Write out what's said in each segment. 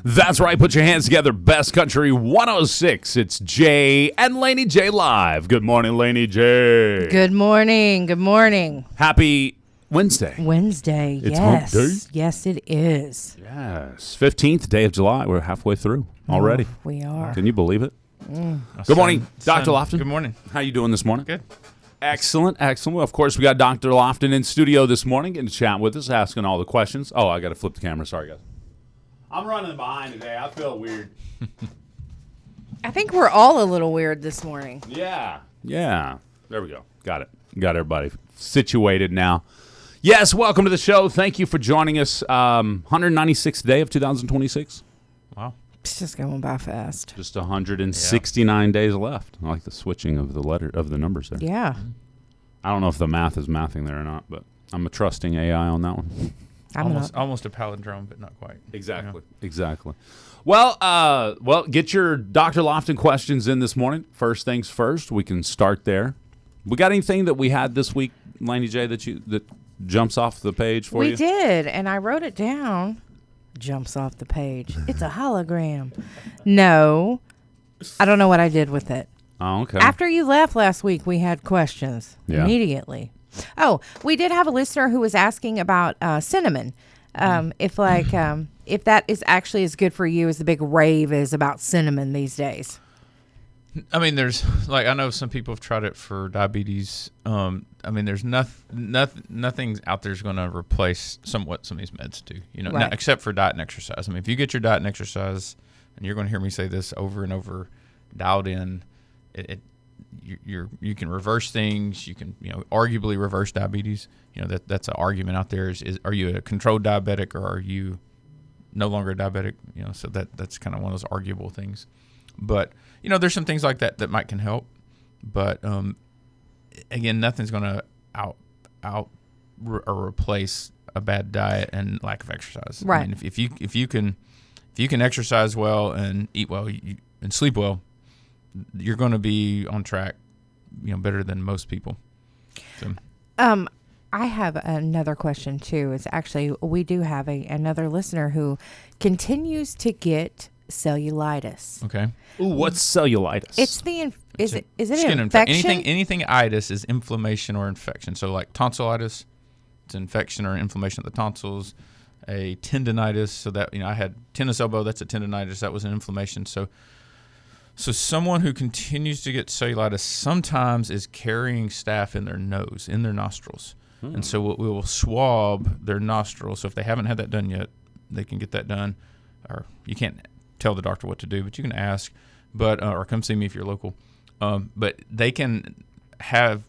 That's right. Put your hands together. Best Country 106. It's Jay and Laney J live. Good morning, Laney J. Good morning. Good morning. Happy Wednesday. Wednesday. It's yes. Hump Day. Yes, it is. Yes. 15th day of July. We're halfway through already. Oh, we are. Can you believe it? Good morning, Dr. Lofton. Good morning. How you doing this morning? Good. Excellent. Well, of course, we got Dr. Lofton in studio this morning and chat with us, asking all the questions. Oh, I got to flip the camera. Sorry, guys. I'm running behind today. I feel weird. I think we're all a little weird this morning. Yeah. There we go. Got it. Got everybody situated now. Yes, welcome to the show. Thank you for joining us. 196th day of 2026. Wow. It's just going by fast. Just 169 days left. I like the switching of the numbers there. Yeah. I don't know if the math is mathing there or not, but I'm trusting AI on that one. Almost a palindrome, but not quite. Exactly. Well, get your Dr. Lofton questions in this morning. First things first, we can start there. We got anything that we had this week, Laney J, that jumps off the page for you? We did, and I wrote it down. Jumps off the page. It's a hologram. No, I don't know what I did with it. Oh, okay. After you left last week, we had questions immediately. Oh, we did have a listener who was asking about cinnamon. If that is actually as good for you as the big rave is about cinnamon these days. I mean, I know some people have tried it for diabetes. There's nothing out there is going to replace what some of these meds do. Right. Except for diet and exercise. I mean, if you get your diet and exercise, and you're going to hear me say this over and over, dialed in, you can reverse things. You can arguably reverse diabetes. That's an argument out there. Is are you a controlled diabetic or are you no longer a diabetic? So that's kind of one of those arguable things. But there's some things like that might can help. But again, nothing's going to out or replace a bad diet and lack of exercise. Right. I mean, if you can exercise well and eat well and sleep well, you're going to be on track, better than most people. So. I have another question too. It's actually, we do have another listener who continues to get cellulitis. Okay. Ooh, what's cellulitis? It's is it skin an infection? Anything itis is inflammation or infection. So like tonsillitis, it's infection or inflammation of the tonsils. A tendinitis, so that I had tennis elbow, that's a tendinitis, that was an inflammation. So someone who continues to get cellulitis sometimes is carrying staph in their nose, in their nostrils. And so we will swab their nostrils. So if they haven't had that done yet, they can get that done. Or you can't tell the doctor what to do, but you can ask. But or come see me if you're local. But they can have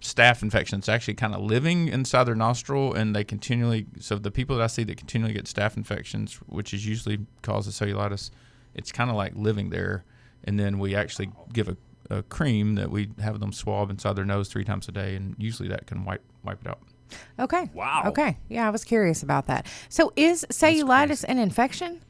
staph infections actually kind of living inside their nostril, and they continually. So the people that I see that continually get staph infections, which is usually causes cellulitis, it's kind of like living there. And then we actually give a cream that we have them swab inside their nose 3 times a day, and usually that can wipe it out. Okay. Wow. Okay. Yeah, I was curious about that. So is cellulitis an infection?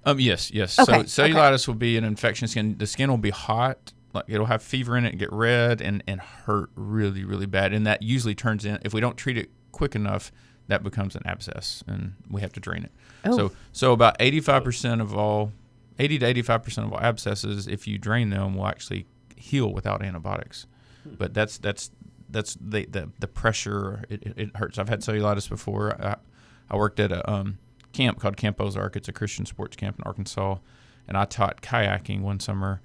Yes. Okay. So cellulitis will be an infection. The skin will be hot, like it'll have fever in it and get red and hurt really, really bad. And that usually turns in, if we don't treat it quick enough, that becomes an abscess and we have to drain it. Oh. So about 80 to 85% of all abscesses, if you drain them, will actually heal without antibiotics. But that's the pressure. It hurts. I've had cellulitis before. I worked at a camp called Camp Ozark. It's a Christian sports camp in Arkansas, and I taught kayaking one summer.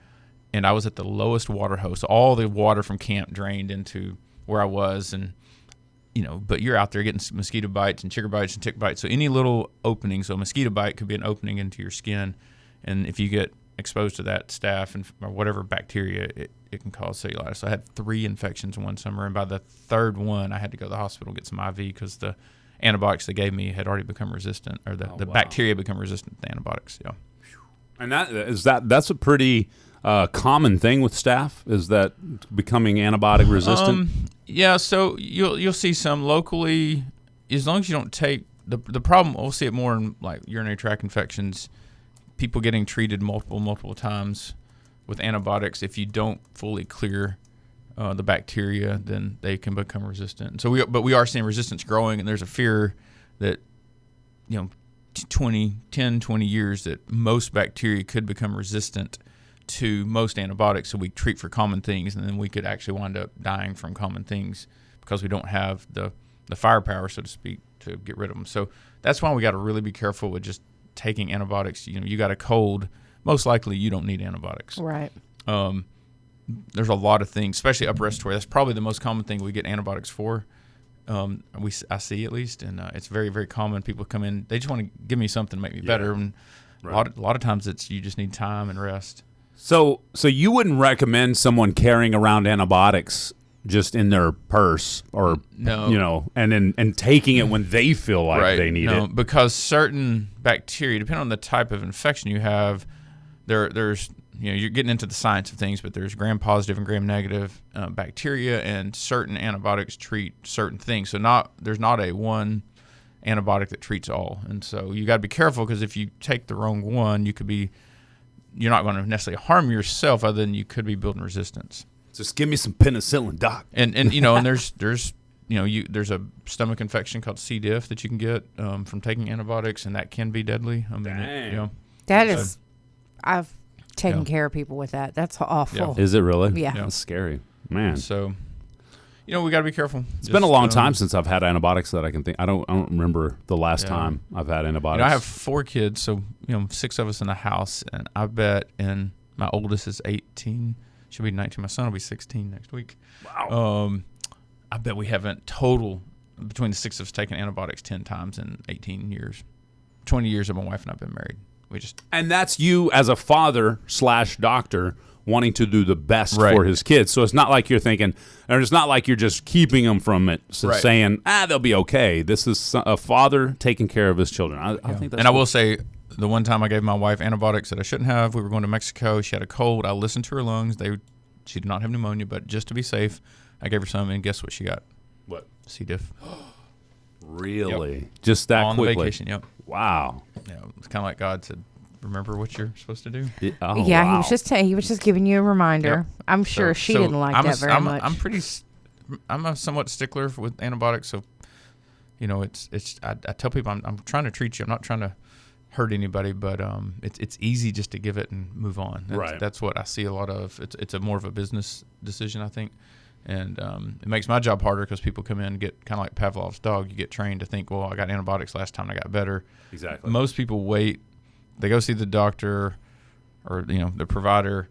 And I was at the lowest water hose. So all the water from camp drained into where I was, and but you're out there getting mosquito bites and chigger bites and tick bites. So any little opening, so a mosquito bite could be an opening into your skin. And if you get exposed to that staph or whatever bacteria, it can cause cellulitis. So I had 3 infections in one summer, and by the 3rd one, I had to go to the hospital and get some IV because the antibiotics they gave me had already become resistant, or the bacteria become resistant to antibiotics. Yeah. And that's a pretty common thing with staph, is that becoming antibiotic resistant? Yeah. So you'll see some locally, as long as you don't take the problem. We'll see it more in like urinary tract infections. People getting treated multiple times with antibiotics. If you don't fully clear the bacteria, then they can become resistant. So we are seeing resistance growing, and there's a fear that 10, 20 years that most bacteria could become resistant to most antibiotics. So we treat for common things, and then we could actually wind up dying from common things because we don't have the firepower, so to speak, to get rid of them. So that's why we got to really be careful with just taking antibiotics. You got a cold, most likely you don't need antibiotics. Right. There's a lot of things, especially upper respiratory. That's probably the most common thing we get antibiotics for. I see at least, and it's very, very common. People come in, they just want to give me something to make me better, and a lot of times it's you just need time and rest. So you wouldn't recommend someone carrying around antibiotics just in their purse, or and taking it when they feel like they need it? Because certain bacteria, depending on the type of infection you have, there's you're getting into the science of things, but there's gram-positive and gram-negative bacteria, and certain antibiotics treat certain things. So there's not a one antibiotic that treats all, and so you got to be careful, because if you take the wrong one, you're not going to necessarily harm yourself, other than you could be building resistance. Just give me some penicillin, doc. And and there's a stomach infection called C. diff that you can get from taking antibiotics, and that can be deadly. I mean, I've taken care of people with that. That's awful. Is it really? Yeah. That's scary, man. So, we got to be careful. It's been a long time since I've had antibiotics that I can think. I don't remember the last time I've had antibiotics. I have 4 kids, so 6 of us in the house, and I bet, and my oldest is 18. She'll be 19. My son will be 16 next week. Wow. I bet we haven't total between the 6 of us taken antibiotics 10 times in 18 years. 20 years of my wife and I've been married. And that's you as a father/doctor wanting to do the best for his kids. So it's not like you're thinking, or it's not like you're just keeping them from it, saying, they'll be okay. This is a father taking care of his children. I think that's I will say, the one time I gave my wife antibiotics that I shouldn't have, we were going to Mexico. She had a cold. I listened to her lungs. She did not have pneumonia, but just to be safe, I gave her some, and guess what she got? What? C. diff. Really? Yep. Just that on quickly? On vacation, yep. Wow. Yeah, it's kind of like God said, remember what you're supposed to do? Wow. He was just giving you a reminder. Yep. I'm sure she didn't like that very much. I'm a somewhat stickler with antibiotics, so I tell people I'm trying to treat you. I'm not trying to hurt anybody, but it's easy just to give it and move on. That's what I see a lot of. It's a more of a business decision, I think. And it makes my job harder, because people come in and get kind of like Pavlov's dog. You get trained to think, well, I got antibiotics last time, I got better. Exactly. Most people wait. They go see the doctor or the provider.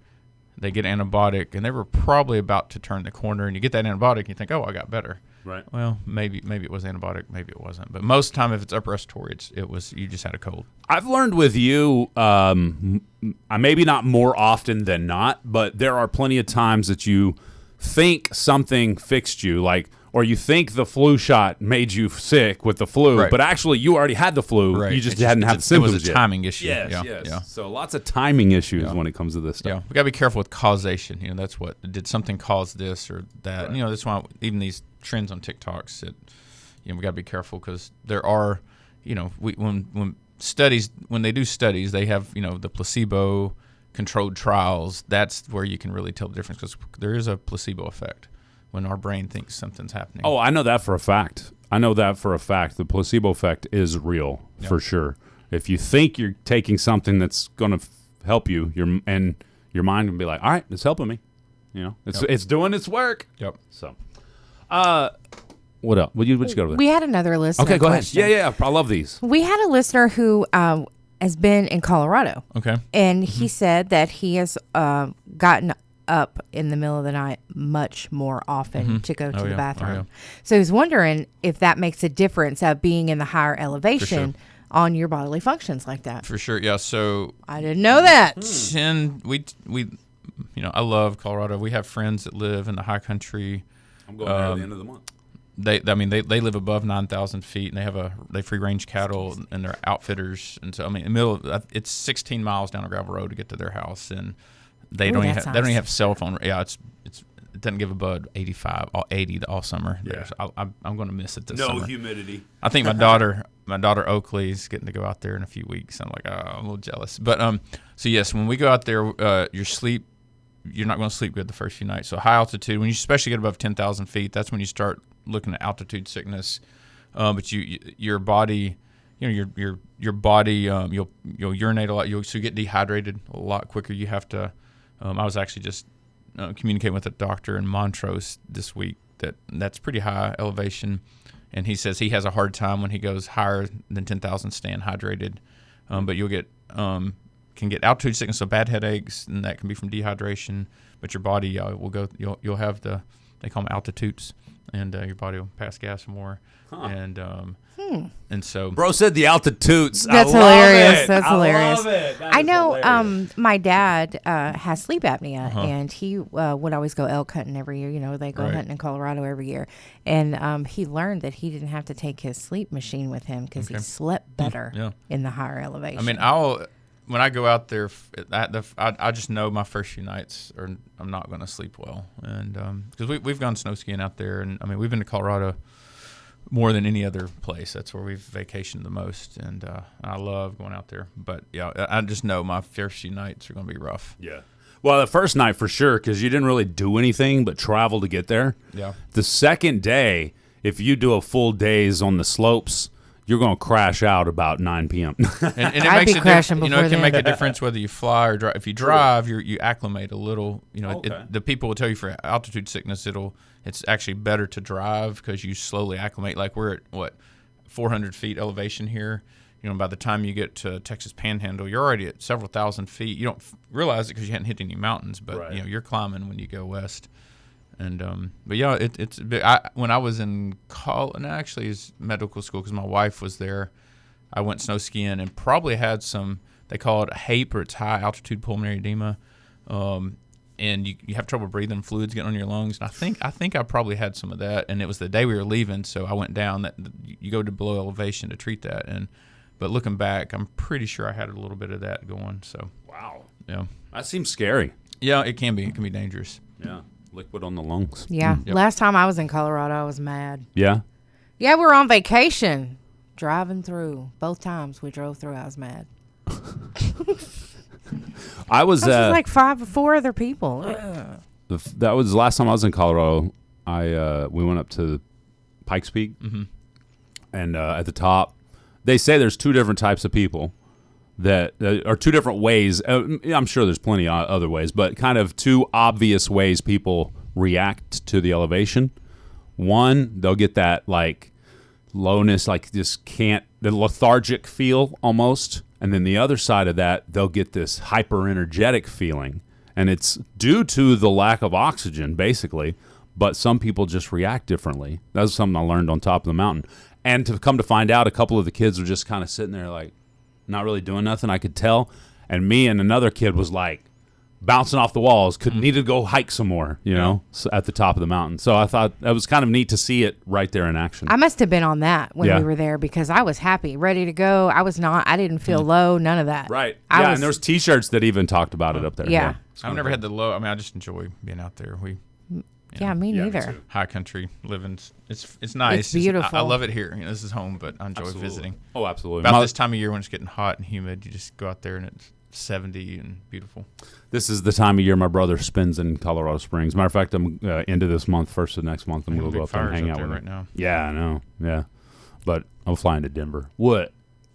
They get an antibiotic, and they were probably about to turn the corner. And you get that antibiotic, and you think, oh, I got better. Right. Well, maybe it was antibiotic, maybe it wasn't. But most of the time, if it's upper respiratory, it was you just had a cold. I've learned with you, maybe not more often than not, but there are plenty of times that you think something fixed you, or you think the flu shot made you sick with the flu, but actually you already had the flu. You just hadn't had the symptoms yet. It was a timing issue. Yes. Yeah. So lots of timing issues when it comes to this stuff. Yeah, we got to be careful with causation. That's what, did something cause this or that? Right. That's why even these trends on TikToks, we got to be careful, because there are, when they do studies, they have, the placebo controlled trials. That's where you can really tell the difference, because there is a placebo effect when our brain thinks something's happening. Oh, I know that for a fact. The placebo effect is real, for sure. If you think you're taking something that's going to help you, your mind will be like, all right, it's helping me. It's doing its work. Yep. So, what else? What you go over there? We had another listener. Okay, go question. ahead. Yeah. I love these. We had a listener who has been in Colorado. Okay. And he said that he has gotten up in the middle of the night much more often to go to the bathroom. So he's wondering if that makes a difference of being in the higher elevation on your bodily functions like that. For sure, yeah. So I didn't know that. I love Colorado. We have friends that live in the high country. I'm going there at the end of the month. They live above 9,000 feet, and they free range cattle, and they're outfitters. And so in the middle of, it's 16 miles down a gravel road to get to their house, and they don't even have cell phone. Yeah, it doesn't give above 85, 80 all summer. Yeah. I'm going to miss it this summer. No humidity. I think my daughter Oakley is getting to go out there in a few weeks. I'm like, I'm a little jealous. But so yes, when we go out there, you're not going to sleep good the first few nights. So high altitude, when you especially get above 10,000 feet, that's when you start looking at altitude sickness. But your body your body, you'll urinate a lot. So you get dehydrated a lot quicker. You have to. I was actually just communicating with a doctor in Montrose this week that's pretty high elevation, and he says he has a hard time when he goes higher than 10,000 staying hydrated. But you'll get can get altitude sickness, so bad headaches, and that can be from dehydration. But your body will go. You'll have they call them altitudes, and your body will pass gas more. And so Bro said the altitudes. That's I love hilarious. it. That's hilarious. Love it. That I is know. hilarious. My dad has sleep apnea, and he would always go elk hunting every year. You know, they go Right. hunting in Colorado every year, and he learned that he didn't have to take his sleep machine with him because he slept better Yeah. in the higher elevation. I mean, when I go out there, I just know my first few nights I'm not going to sleep well, and because we've gone snow skiing out there, and I mean we've been to Colorado more than any other place. That's where we've vacationed the most, and I love going out there. But yeah, I just know my first few nights are going to be rough. Yeah. Well, the first night for sure, because you didn't really do anything but travel to get there. Yeah. The second day, if you do a full days on the slopes, you're going to crash out about 9 p.m. And it I'd makes be a crashing difference. It can before make a difference whether you fly or drive. If you drive, you acclimate a little. Okay. The people will tell you for altitude sickness, it's actually better to drive because you slowly acclimate. Like we're at 400 feet elevation here. By the time you get to Texas Panhandle, you're already at several thousand feet. You don't realize it because you hadn't hit any mountains, but Right. You're climbing when you go west. And but yeah, it's a bit. When I was in medical school, because my wife was there, I went snow skiing and probably had some. They call it a HAPE, or it's high altitude pulmonary edema, and you have trouble breathing, fluids getting on your lungs. And I think I probably had some of that. And it was the day we were leaving, so I went down. That you go to below elevation to treat that. But looking back, I'm pretty sure I had a little bit of that going. So Wow. yeah, That seems scary. yeah, it can be. It can be dangerous. Yeah. Liquid on the lungs. yeah. Yep. Last time I was in Colorado, I was mad. Yeah. Yeah, we were on vacation, driving through. Both times we drove through, I was mad. I was That was like 4 other people. that was the last time I was in Colorado. We went up to Pikes Peak, and at the top, they say there's 2 different types of people that are 2 different ways. I'm sure there's plenty of other ways, but kind of 2 obvious ways people react to the elevation. One, they'll get that like lowness, like just the lethargic feel almost. And then the other side of that, they'll get this hyper energetic feeling. And it's due to the lack of oxygen, basically. But some people just react differently. That was something I learned on top of the mountain. And to come to find out, a couple of the kids were just kind of sitting there like, not really doing nothing, I could tell. And me and another kid was like bouncing off the walls, needed to go hike some more, so at the top of the mountain. So I thought that was kind of neat to see it right there in action. I must have been on that when Yeah. we were there because I was happy, ready to go. I didn't feel low, none of that. Right. I was, and there was T-shirts that even talked about it up there. Yeah. I've never had the low. I mean, I just enjoy being out there. Yeah, me Yeah, me neither. too. High country living. It's nice. It's beautiful. I love it here. This is home, but I enjoy Absolutely. visiting. Oh, absolutely. About this time of year when it's getting hot and humid, you just go out there and it's 70 and beautiful. This is the time of year my brother spends in Colorado Springs. Matter of fact, I'm into this month, first of next month, and we'll go up there and hang out with right him. now. Yeah, I know. Yeah, but I'm flying to Denver. What?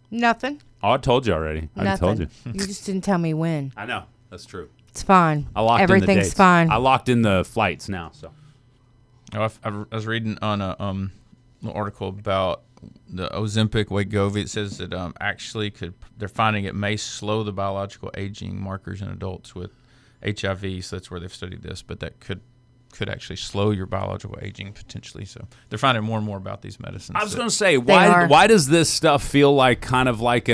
Nothing. Oh, I told you already. I Nothing. told you. You just didn't tell me when. I know. That's true. It's fine. I locked in the Everything's dates. fine. I locked in the flights now. So I was reading on a little article about the Ozempic Wegovy. It says that actually they're finding it may slow the biological aging markers in adults with HIV. So that's where they've studied this, but that could actually slow your biological aging potentially. So they're finding more and more about these medicines. I was going to say, why does this stuff feel like kind of like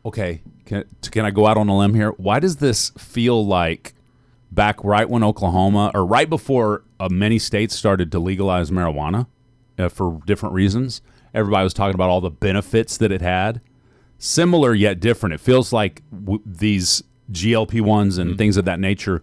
okay, can I go out on a limb here? Why does this feel like back right when Oklahoma, or right before many states started to legalize marijuana for different reasons, everybody was talking about all the benefits that it had. Similar yet different. It feels like these GLP-1s and things of that nature,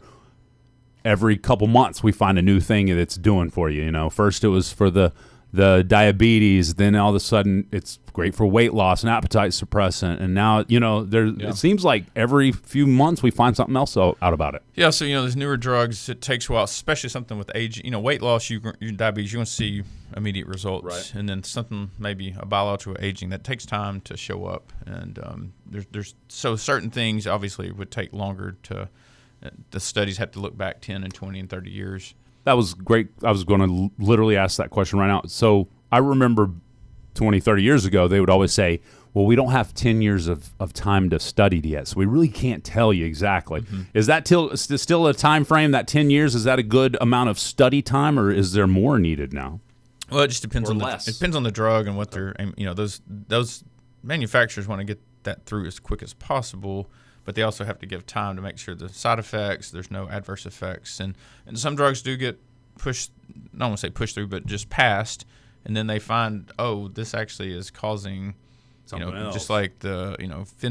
every couple months we find a new thing that it's doing for you. First it was for the the diabetes, then all of a sudden it's great for weight loss and appetite suppressant, and now it seems like every few months we find something else out about it. Yeah, so there's newer drugs. It takes a while, especially something with age. Weight loss, your diabetes, you want to see immediate results, right. And then something maybe a biological aging that takes time to show up, and there's certain things obviously would take longer to. The studies have to look back 10 and 20 and 30 years. That was great. I was going to literally ask that question right now. So I remember 20, 30 years ago, they would always say, well, we don't have 10 years of time to study it yet, so we really can't tell you exactly. Mm-hmm. Is that still a time frame, that 10 years? Is that a good amount of study time, or is there more needed now? Well, it just depends or on less. It depends on the drug and what they're, those manufacturers want to get that through as quick as possible. But they also have to give time to make sure the side effects, there's no adverse effects. And some drugs do get pushed, I don't want to say pushed through, but just passed. And then they find, this actually is causing, something else. Just like the,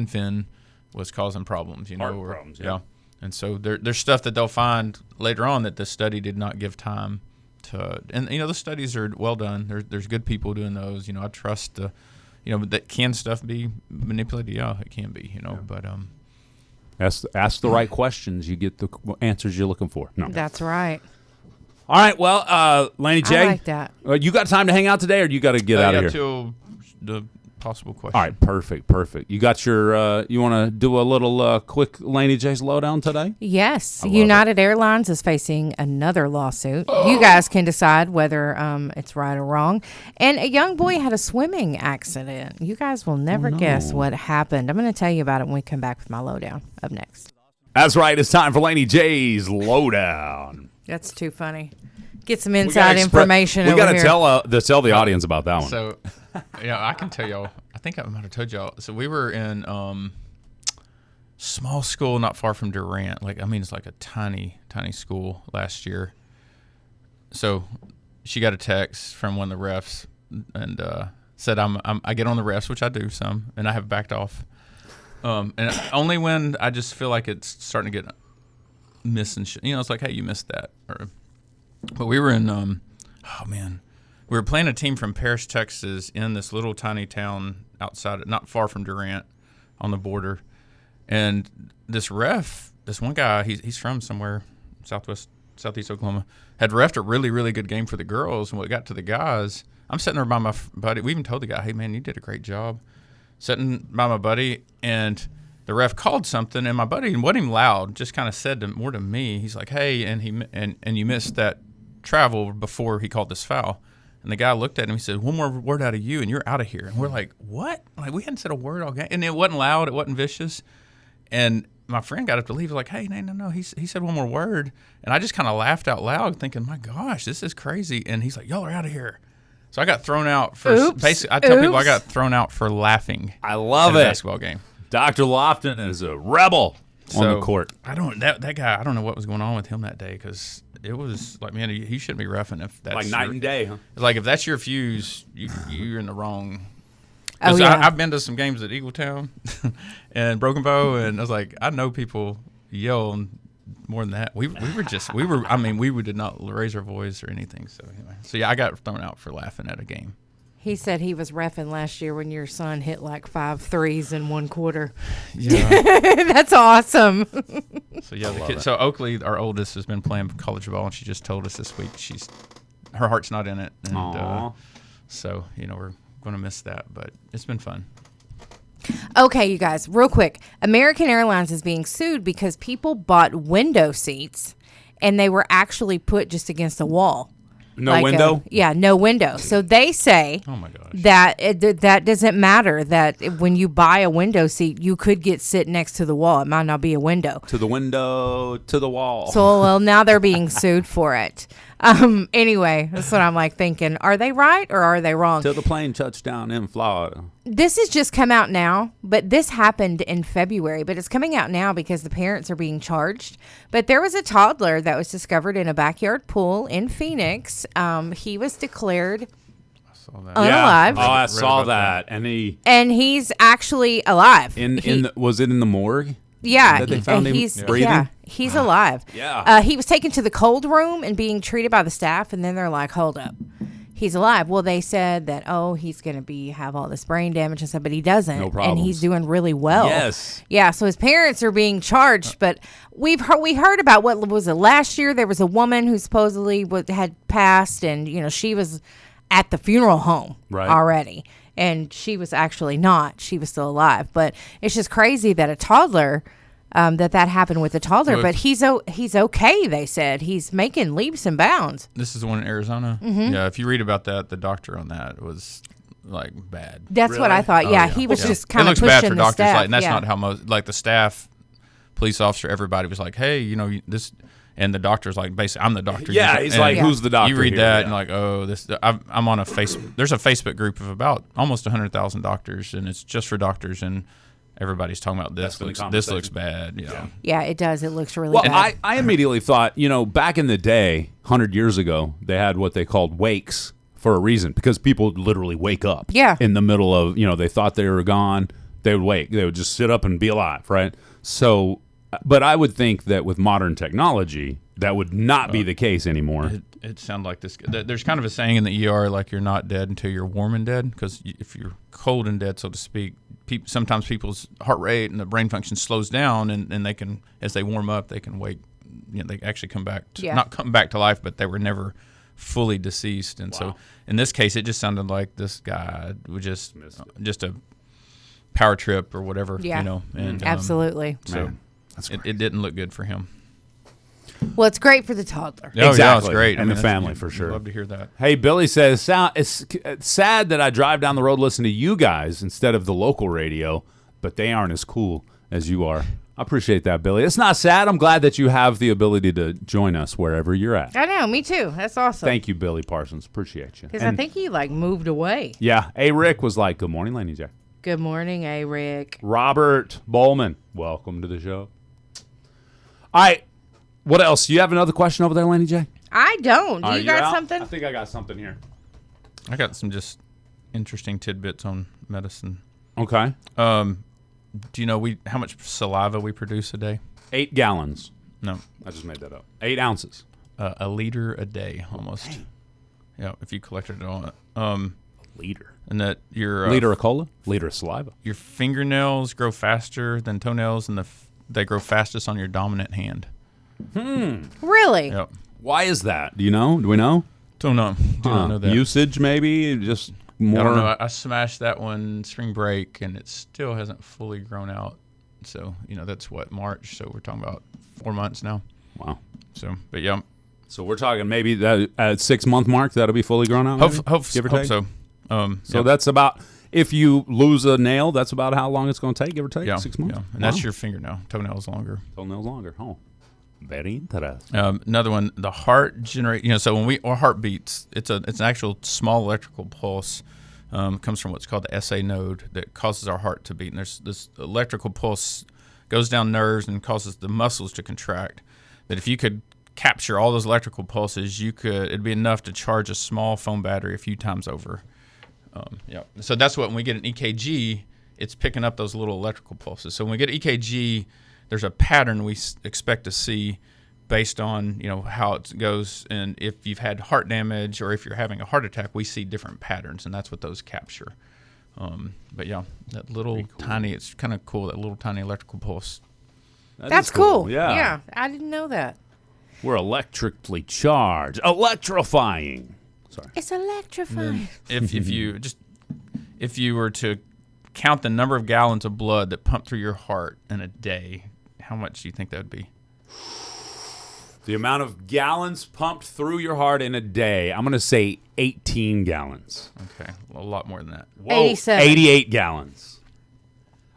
Fen was causing problems, Heart problems, yeah. And so there's stuff that they'll find later on that the study did not give time to. And, the studies are well done. There's good people doing those. I trust the, that can stuff be manipulated? Yeah, it can be, but. Ask the right questions. You get the answers you're looking for. No, that's right. All right. Well, Laney J, I like that. You got time to hang out today, or you got to get out of here? Till the possible question. All right. Perfect. You got your. You want to do a little quick Laney J's lowdown today? Yes. United Airlines is facing another lawsuit. You guys can decide whether it's right or wrong. And a young boy had a swimming accident. You guys will never guess what happened. I'm going to tell you about it when we come back with my lowdown up next. That's right. It's time for Laney J's lowdown. That's too funny. Get some inside information over here. We got to tell the audience about that one. So, I can tell y'all. I think I might have told y'all. So we were in small school not far from Durant. It's like a tiny school last year. So she got a text from one of the refs and said I get on the refs, which I do some, and I have backed off. And only when I just feel like it's starting to get missing shit. It's like, hey, you missed that. But we were in, we were playing a team from Paris, Texas, in this little tiny town outside, not far from Durant, on the border. And this ref, this one guy, he's from somewhere southeast Oklahoma, had reffed a really, really good game for the girls. And when it got to the guys, I'm sitting there by my buddy. We even told the guy, hey, man, you did a great job. Sitting by my buddy, and the ref called something, and my buddy wasn't even loud, just kind of said more to me. He's like, hey, and you missed that travel before he called this foul. And the guy looked at him, he said, one more word out of you and you're out of here. And we're like, what? Like, we hadn't said a word all game. And it wasn't loud, it wasn't vicious. And my friend got up to leave, like, hey, no, he said one more word. And I just kind of laughed out loud thinking, my gosh, this is crazy. And he's like, y'all are out of here. So I got thrown out for basically. I tell people I got thrown out for laughing. I love at it. A basketball game. Dr. Lofton is a rebel on the court. That guy. I don't know what was going on with him that day, because it was like, man, he shouldn't be reffing if that's like night and day, huh? Like, if that's your fuse, you're in the wrong. Oh, yeah. I've been to some games at Eagletown and Broken Bow, and I was like, I know people yell more than that. We did not raise our voice or anything. So anyway, yeah, I got thrown out for laughing at a game. He said he was reffing last year when your son hit like 5 threes in one quarter. Yeah, that's awesome. So yeah, so Oakley, our oldest, has been playing college ball, and she just told us this week her heart's not in it, and so we're going to miss that, but it's been fun. Okay, you guys, real quick. American Airlines is being sued because people bought window seats and they were actually put just against a wall. No window? No window. So they say oh my gosh, that doesn't matter, that when you buy a window seat, you could get sit next to the wall. It might not be a window. To the window, to the wall. So, well, now they're being sued for it. Anyway, that's what I'm like thinking. Are they right or are they wrong? Till the plane touched down in Florida. This has just come out now, but this happened in February. But it's coming out now because the parents are being charged. But there was a toddler that was discovered in a backyard pool in Phoenix. He was declared unalive. Yeah. Oh, I saw that. And he's actually alive. Was it in the morgue? Yeah, that they found him breathing? Yeah, he's alive. Yeah. He was taken to the cold room and being treated by the staff, and then they're like, hold up. he's alive. Well, they said that, he's going to have all this brain damage and stuff, but he doesn't. No problems. And he's doing really well. Yes. Yeah, so his parents are being charged, but we heard about, what was it, last year? There was a woman who supposedly had passed, and, she was at the funeral home already. And she was actually not. She was still alive. But it's just crazy that a toddler, that happened with a toddler. But he's okay, they said. He's making leaps and bounds. This is the one in Arizona? Mm-hmm. Yeah, if you read about that, the doctor on that was, like, bad. That's what I thought. Yeah, he was just kind of pushing the staff. It looks bad for doctors. Staff. Like, and that's not how most, like, the staff, police officer, everybody was like, hey, this... And the doctor's like, basically, I'm the doctor. Yeah, he's like, who's the doctor? You read here? that and like, this. I'm on a there's a Facebook group of about almost 100,000 doctors, and it's just for doctors, and everybody's talking about this. This looks bad. Yeah, it does. It looks really bad. Well, I immediately thought, back in the day, 100 years ago, they had what they called wakes for a reason, because people literally wake up. Yeah. In the middle of, they thought they were gone. They would wake. They would just sit up and be alive, right? So, but I would think that with modern technology, that would not be the case anymore. It sounded like this. There's kind of a saying in the ER, like, you're not dead until you're warm and dead, because if you're cold and dead, so to speak, sometimes people's heart rate and the brain function slows down, and they can, as they warm up, they can wake. They actually come back not come back to life, but they were never fully deceased. And so in this case, it just sounded like this guy was just a power trip or whatever. Yeah. And absolutely. So it didn't look good for him. Well, it's great for the toddler. Exactly. Yeah, it's great. And the family, for sure. Love to hear that. Hey, Billy says, it's sad that I drive down the road listening to you guys instead of the local radio, but they aren't as cool as you are. I appreciate that, Billy. It's not sad. I'm glad that you have the ability to join us wherever you're at. I know. Me too. That's awesome. Thank you, Billy Parsons. Appreciate you. Because I think he, moved away. Yeah. A. Rick was like, good morning, Laney J. Good morning, A. Rick. Robert Bowman, welcome to the show. All right. What else? You have another question over there, Laney J? I don't. Do you got out? something? I think I got something here. I got some just interesting tidbits on medicine. Okay. Do you know how much saliva we produce a day? 8 gallons. No. I just made that up. 8 ounces. A liter a day, almost. Dang. Yeah, if you collected it all. A liter. And that your... liter of cola? Liter of saliva. Your fingernails grow faster than toenails, and they grow fastest on your dominant hand. Really? Yep. Why is that? Do you know? Do we know? Don't know. Do not know that. Usage, maybe? Just more? I don't know. I smashed that one spring break, and it still hasn't fully grown out. So, that's what, March. So we're talking about 4 months now. Wow. So, but yeah. So we're talking maybe that at 6 month mark, that'll be fully grown out? Hope so. So that's about, if you lose a nail, that's about how long it's going to take, give or take? 6 months? Yeah. And that's your fingernail. Toenails longer. Toenails longer. Oh. Very interesting. Another one, the heart generate. So when our heart beats, it's an actual small electrical pulse. Comes from what's called the SA node that causes our heart to beat. And there's this electrical pulse goes down nerves and causes the muscles to contract. That if you could capture all those electrical pulses, it'd be enough to charge a small phone battery a few times over. So that's what, when we get an EKG, it's picking up those little electrical pulses. So when we get EKG, there's a pattern we expect to see based on, how it goes. And if you've had heart damage or if you're having a heart attack, we see different patterns, and that's what those capture. But yeah, that little tiny, it's kind of cool, that little tiny electrical pulse. That's cool. Yeah. I didn't know that. We're electrically charged. Electrifying. Sorry. It's electrifying. If you were to count the number of gallons of blood that pump through your heart in a day, how much do you think that would be? The amount of gallons pumped through your heart in a day, I'm going to say 18 gallons. Okay, a lot more than that. Whoa, 87. 88 gallons.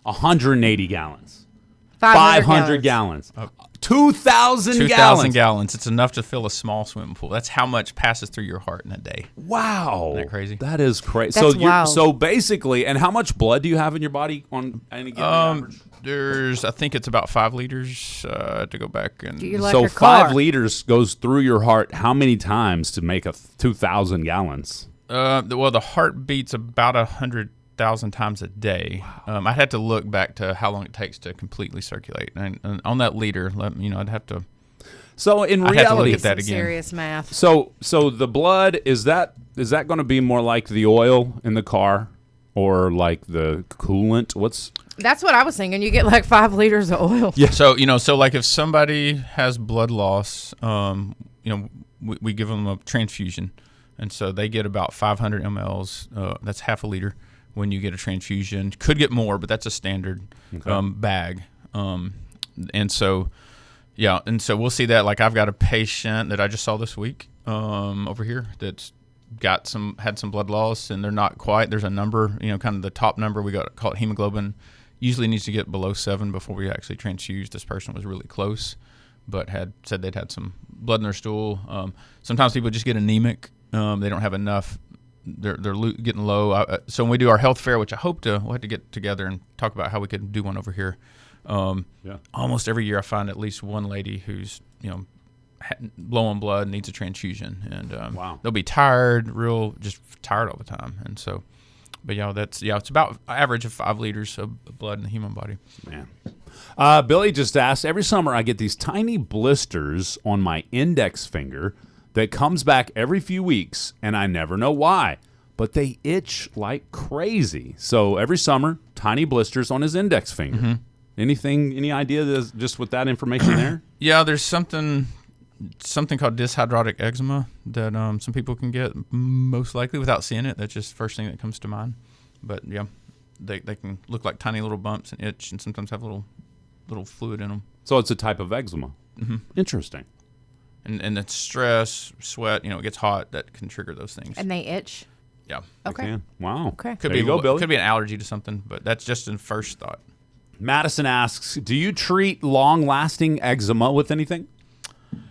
180 gallons. 500 500 gallons. 2,000 gallons. 2,000 gallons. It's enough to fill a small swimming pool. That's how much passes through your heart in a day. Wow. Isn't that crazy? That is crazy. That's wild. So basically, and how much blood do you have in your body on any given average? I think it's about 5 liters to go back. And so 5 liters goes through your heart how many times to make 2,000 gallons? Well, the heart beats about 100,000 times a day. Wow. I'd have to look back to how long it takes to completely circulate. And on that liter, I'd have to. So in I'd have to look reality, at that again. Serious math. so the blood is that going to be more like the oil in the car or like the coolant? That's what I was thinking. You get like 5 liters of oil. Yeah. So so like if somebody has blood loss, we give them a transfusion, and so they get about 500 mLs. That's half a liter when you get a transfusion. Could get more, but that's a standard bag. And so we'll see that. Like I've got a patient that I just saw this week over here that's had some blood loss, and they're not quite. There's a number, kind of the top number. We call it hemoglobin. Usually needs to get below 7 before we actually transfuse. This person was really close, but said they'd had some blood in their stool. Sometimes people just get anemic. They don't have enough. They're getting low. So when we do our health fair, which we'll have to get together and talk about how we could do one over here. Almost every year I find at least one lady who's low on blood, needs a transfusion, and they'll be tired, just tired all the time. And so, but it's about average of 5 liters of blood in the human body. Man, Billy just asked, every summer I get these tiny blisters on my index finger that comes back every few weeks, and I never know why, but they itch like crazy. So every summer, tiny blisters on his index finger. Mm-hmm. Any idea just with that information there? Yeah, there's something called dyshydrotic eczema that some people can get, most likely without seeing it. That's just the first thing that comes to mind. But yeah, they can look like tiny little bumps and itch, and sometimes have little fluid in them. So it's a type of eczema. Mm-hmm. Interesting. And then stress, sweat, it gets hot, that can trigger those things. And they itch? Yeah. Okay. Wow. Okay. Could be an allergy to something, but that's just in first thought. Madison asks, do you treat long-lasting eczema with anything?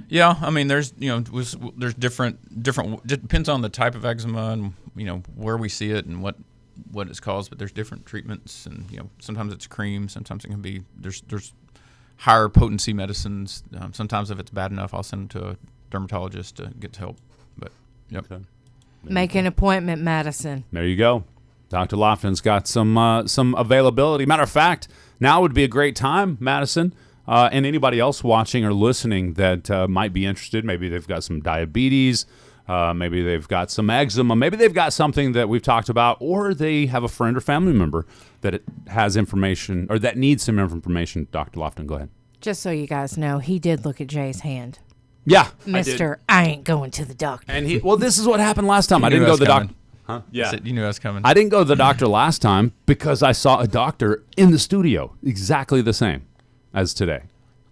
Yeah, I mean, there's different. Depends on the type of eczema and where we see it and what it's caused. But there's different treatments, and sometimes it's cream, sometimes it can be there's higher potency medicines. Sometimes if it's bad enough, I'll send them to a dermatologist to get help. But okay. Make an appointment, Madison. There you go. Dr. Lofton's got some availability. Matter of fact, now would be a great time, Madison, and anybody else watching or listening that might be interested. Maybe they've got some diabetes. Maybe they've got some eczema. Maybe they've got something that we've talked about, or they have a friend or family member that has information or that needs some information. Dr. Lofton, go ahead. Just so you guys know, he did look at Jay's hand. Yeah, Mister, I ain't going to the doctor. And this is what happened last time. I didn't go to the doctor. Huh? Yeah. You knew I was coming. I didn't go to the doctor last time because I saw a doctor in the studio exactly the same as today.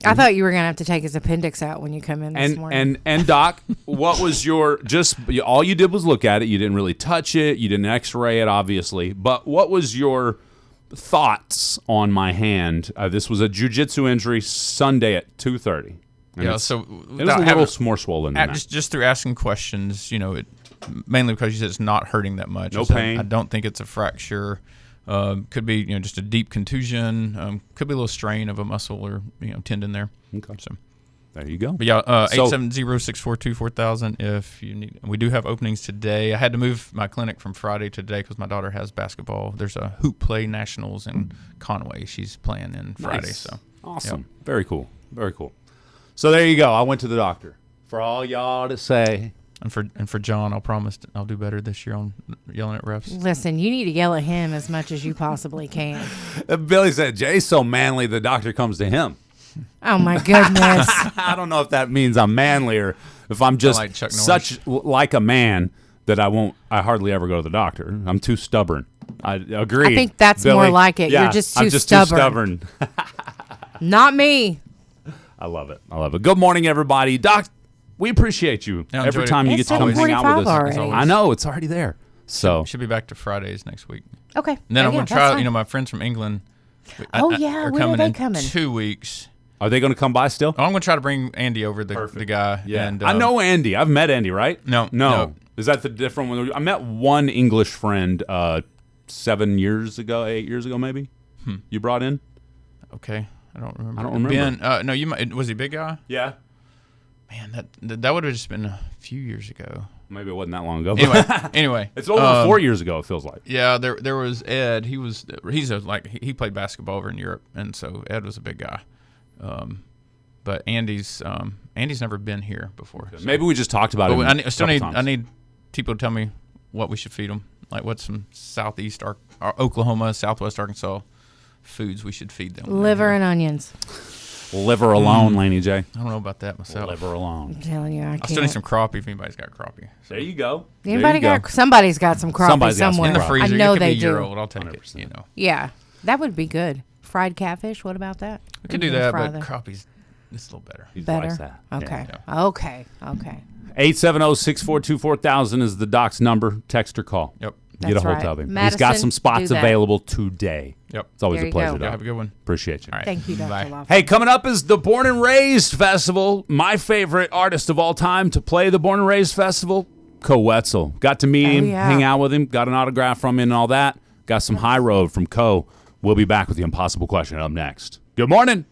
I thought you were going to have to take his appendix out when you come in this morning. And Doc, what was all you did was look at it. You didn't really touch it. You didn't x-ray it, obviously. But what was your thoughts on my hand? This was a jiu-jitsu injury Sunday at 2:30. Yeah, so it was a little more swollen than that. Just through asking questions, mainly because you said it's not hurting that much. No pain. I don't think it's a fracture. Could be just a deep contusion. Could be a little strain of a muscle or tendon there. Okay. So there you go. But yeah, 870-642-4000 if you need. We do have openings today. I had to move my clinic from Friday to today because my daughter has basketball. There's a hoop play nationals in Conway. She's playing in Friday. Nice. So awesome. Yep. Very cool. Very cool. So there you go. I went to the doctor. For all y'all to say. And for John, I'll promise I'll do better this year on yelling at refs. Listen, you need to yell at him as much as you possibly can. Billy said, Jay's so manly, the doctor comes to him. Oh, my goodness. I don't know if that means I'm manly or if I'm just like a man that I hardly ever go to the doctor. I'm too stubborn. I agree. I think that's Billy. more like it. Yeah, You're just I'm too just stubborn. too stubborn. Not me. I love it. Good morning, everybody. Doc, we appreciate you every time you get to come hang out with us. I know, it's already there. So should be back to Fridays next week. Okay. And then I'm going to try, my friends from England. When are they coming? In 2 weeks. Are they going to come by still? I'm going to try to bring Andy over, the guy. Yeah. And, I know Andy. I've met Andy, right? No. Is that the different one? I met one English friend 8 years ago maybe. You brought in? Okay. I don't remember. Ben, no, you might. Was he a big guy? Yeah. Man, that would have just been a few years ago. Maybe it wasn't that long ago. Anyway, it's over 4 years ago. It feels like. Yeah, there was Ed. He played basketball over in Europe, and so Ed was a big guy. But Andy's never been here before. So. Maybe we just talked about it. I need people to tell me what we should feed them. Like what's some southeast or Oklahoma, southwest Arkansas foods we should feed them. Liver and onions. Liver alone, Laney J. I don't know about that myself. Liver alone. I'm telling you, I can't. I still need some crappie if anybody's got crappie. So. There you go. Somebody's got some crappie Somebody's got some somewhere. In the freezer. I know it could they be a year do. old. I'll take it. You know. Yeah, that would be good. Fried catfish. What about that? We could do that, but crappie's it's a little better. Better. That. Okay. Yeah. Okay. 870-642-4000 is the doc's number. Text or call. Yep. Get a hold right. of him. Madison, He's got some spots do that. available today. Yep. It's always There a you pleasure, go. Doc. Yeah, have a good one. Appreciate you. All right. Thank you, Dr. Bye. Lofton. Hey, coming up is the Born and Raised Festival. My favorite artist of all time to play the Born and Raised Festival, Co Wetzel. Got to meet him, hang out with him, got an autograph from him and all that. Got some high road from Co. We'll be back with the impossible question up next. Good morning.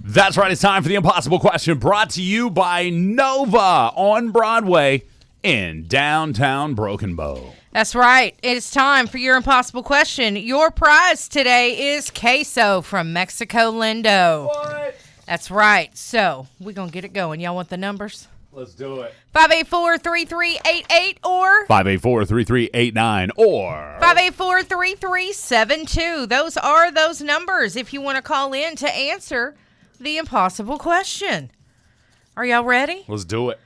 That's right. It's time for the impossible question, brought to you by Nova on Broadway in downtown Broken Bow. That's right. It's time for your impossible question. Your prize today is queso from Mexico Lindo. What? That's right. So we're going to get it going. Y'all want the numbers? Let's do it. 584-3388 or 584-3389 or 584-3372. Those are those numbers if you want to call in to answer the impossible question. Are y'all ready? let's do it.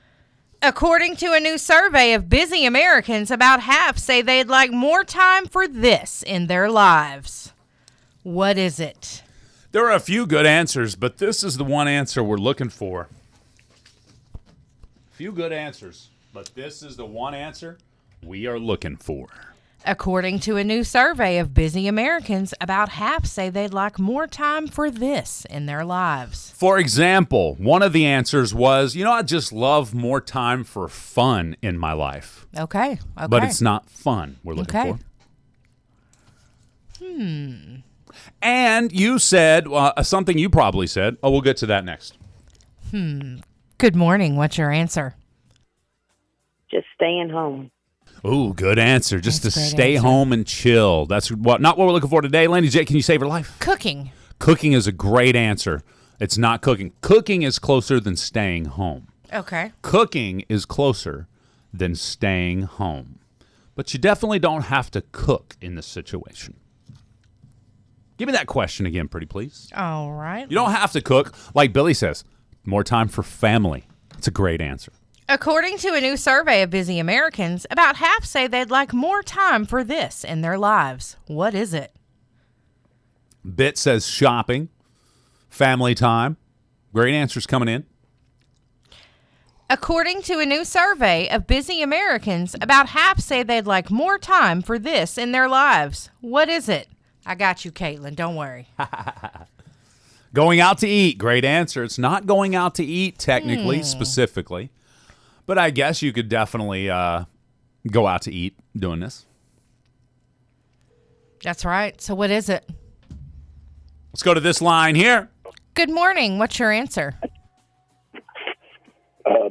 According to a new survey of busy Americans, about half say they'd like more time for this in their lives. What is it? There are a few good answers, but this is the one answer we're looking for. Few good answers, but this is the one answer we are looking for. According to a new survey of busy Americans, about half say they'd like more time for this in their lives. For example, one of the answers was, I just love more time for fun in my life. Okay. But it's not fun we're looking for. And you said something you probably said. Oh, we'll get to that next. Good morning. What's your answer? Just staying home. Ooh, good answer. Just That's to a great stay answer. home and chill. That's not what we're looking for today. Laney J, can you save her life? Cooking. Cooking is a great answer. It's not cooking. Cooking is closer than staying home. Okay. Cooking is closer than staying home. But you definitely don't have to cook in this situation. Give me that question again, pretty please. All right. You don't have to cook. Like Billy says, more time for family. It's a great answer. According to a new survey of busy Americans, about half say they'd like more time for this in their lives. What is it? Bit says shopping, family time. Great answers coming in. According to a new survey of busy Americans, about half say they'd like more time for this in their lives. What is it? I got you, Caitlin. Don't worry. Going out to eat. Great answer. It's not going out to eat technically, specifically. But I guess you could definitely go out to eat doing this. That's right. So what is it? Let's go to this line here. Good morning. What's your answer?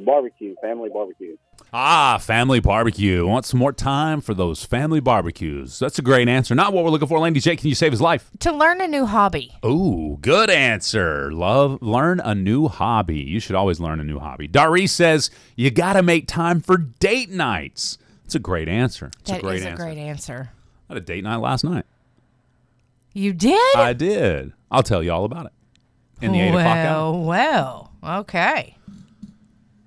Barbecue, family barbecue. Family barbecue. Want some more time for those family barbecues. That's a great answer. Not what we're looking for. Laney J, can you save his life? To learn a new hobby. Ooh, good answer. Learn a new hobby. You should always learn a new hobby. Darice says you got to make time for date nights. It's a great answer. It's That a great is answer. a great answer. I had a date night last night. You did? I did. I'll tell you all about it in the 8 o'clock hour. Well, okay.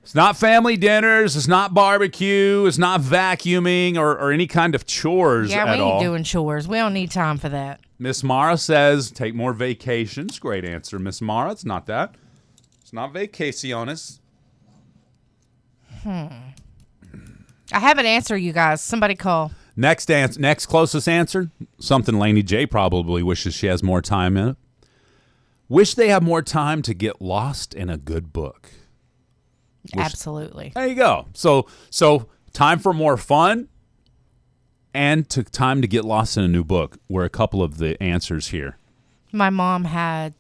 It's not family dinners. It's not barbecue. It's not vacuuming or any kind of chores Yeah, at we all. ain't doing chores. We don't need time for that. Miss Mara says take more vacations. Great answer, Miss Mara. It's not that. It's not vacaciones. I have an answer, you guys. Somebody call. Next closest answer, something Laney J probably wishes she has more time in it. Wish they have more time to get lost in a good book. Absolutely. There you go. So time for more fun and time to get lost in a new book were a couple of the answers here. My mom had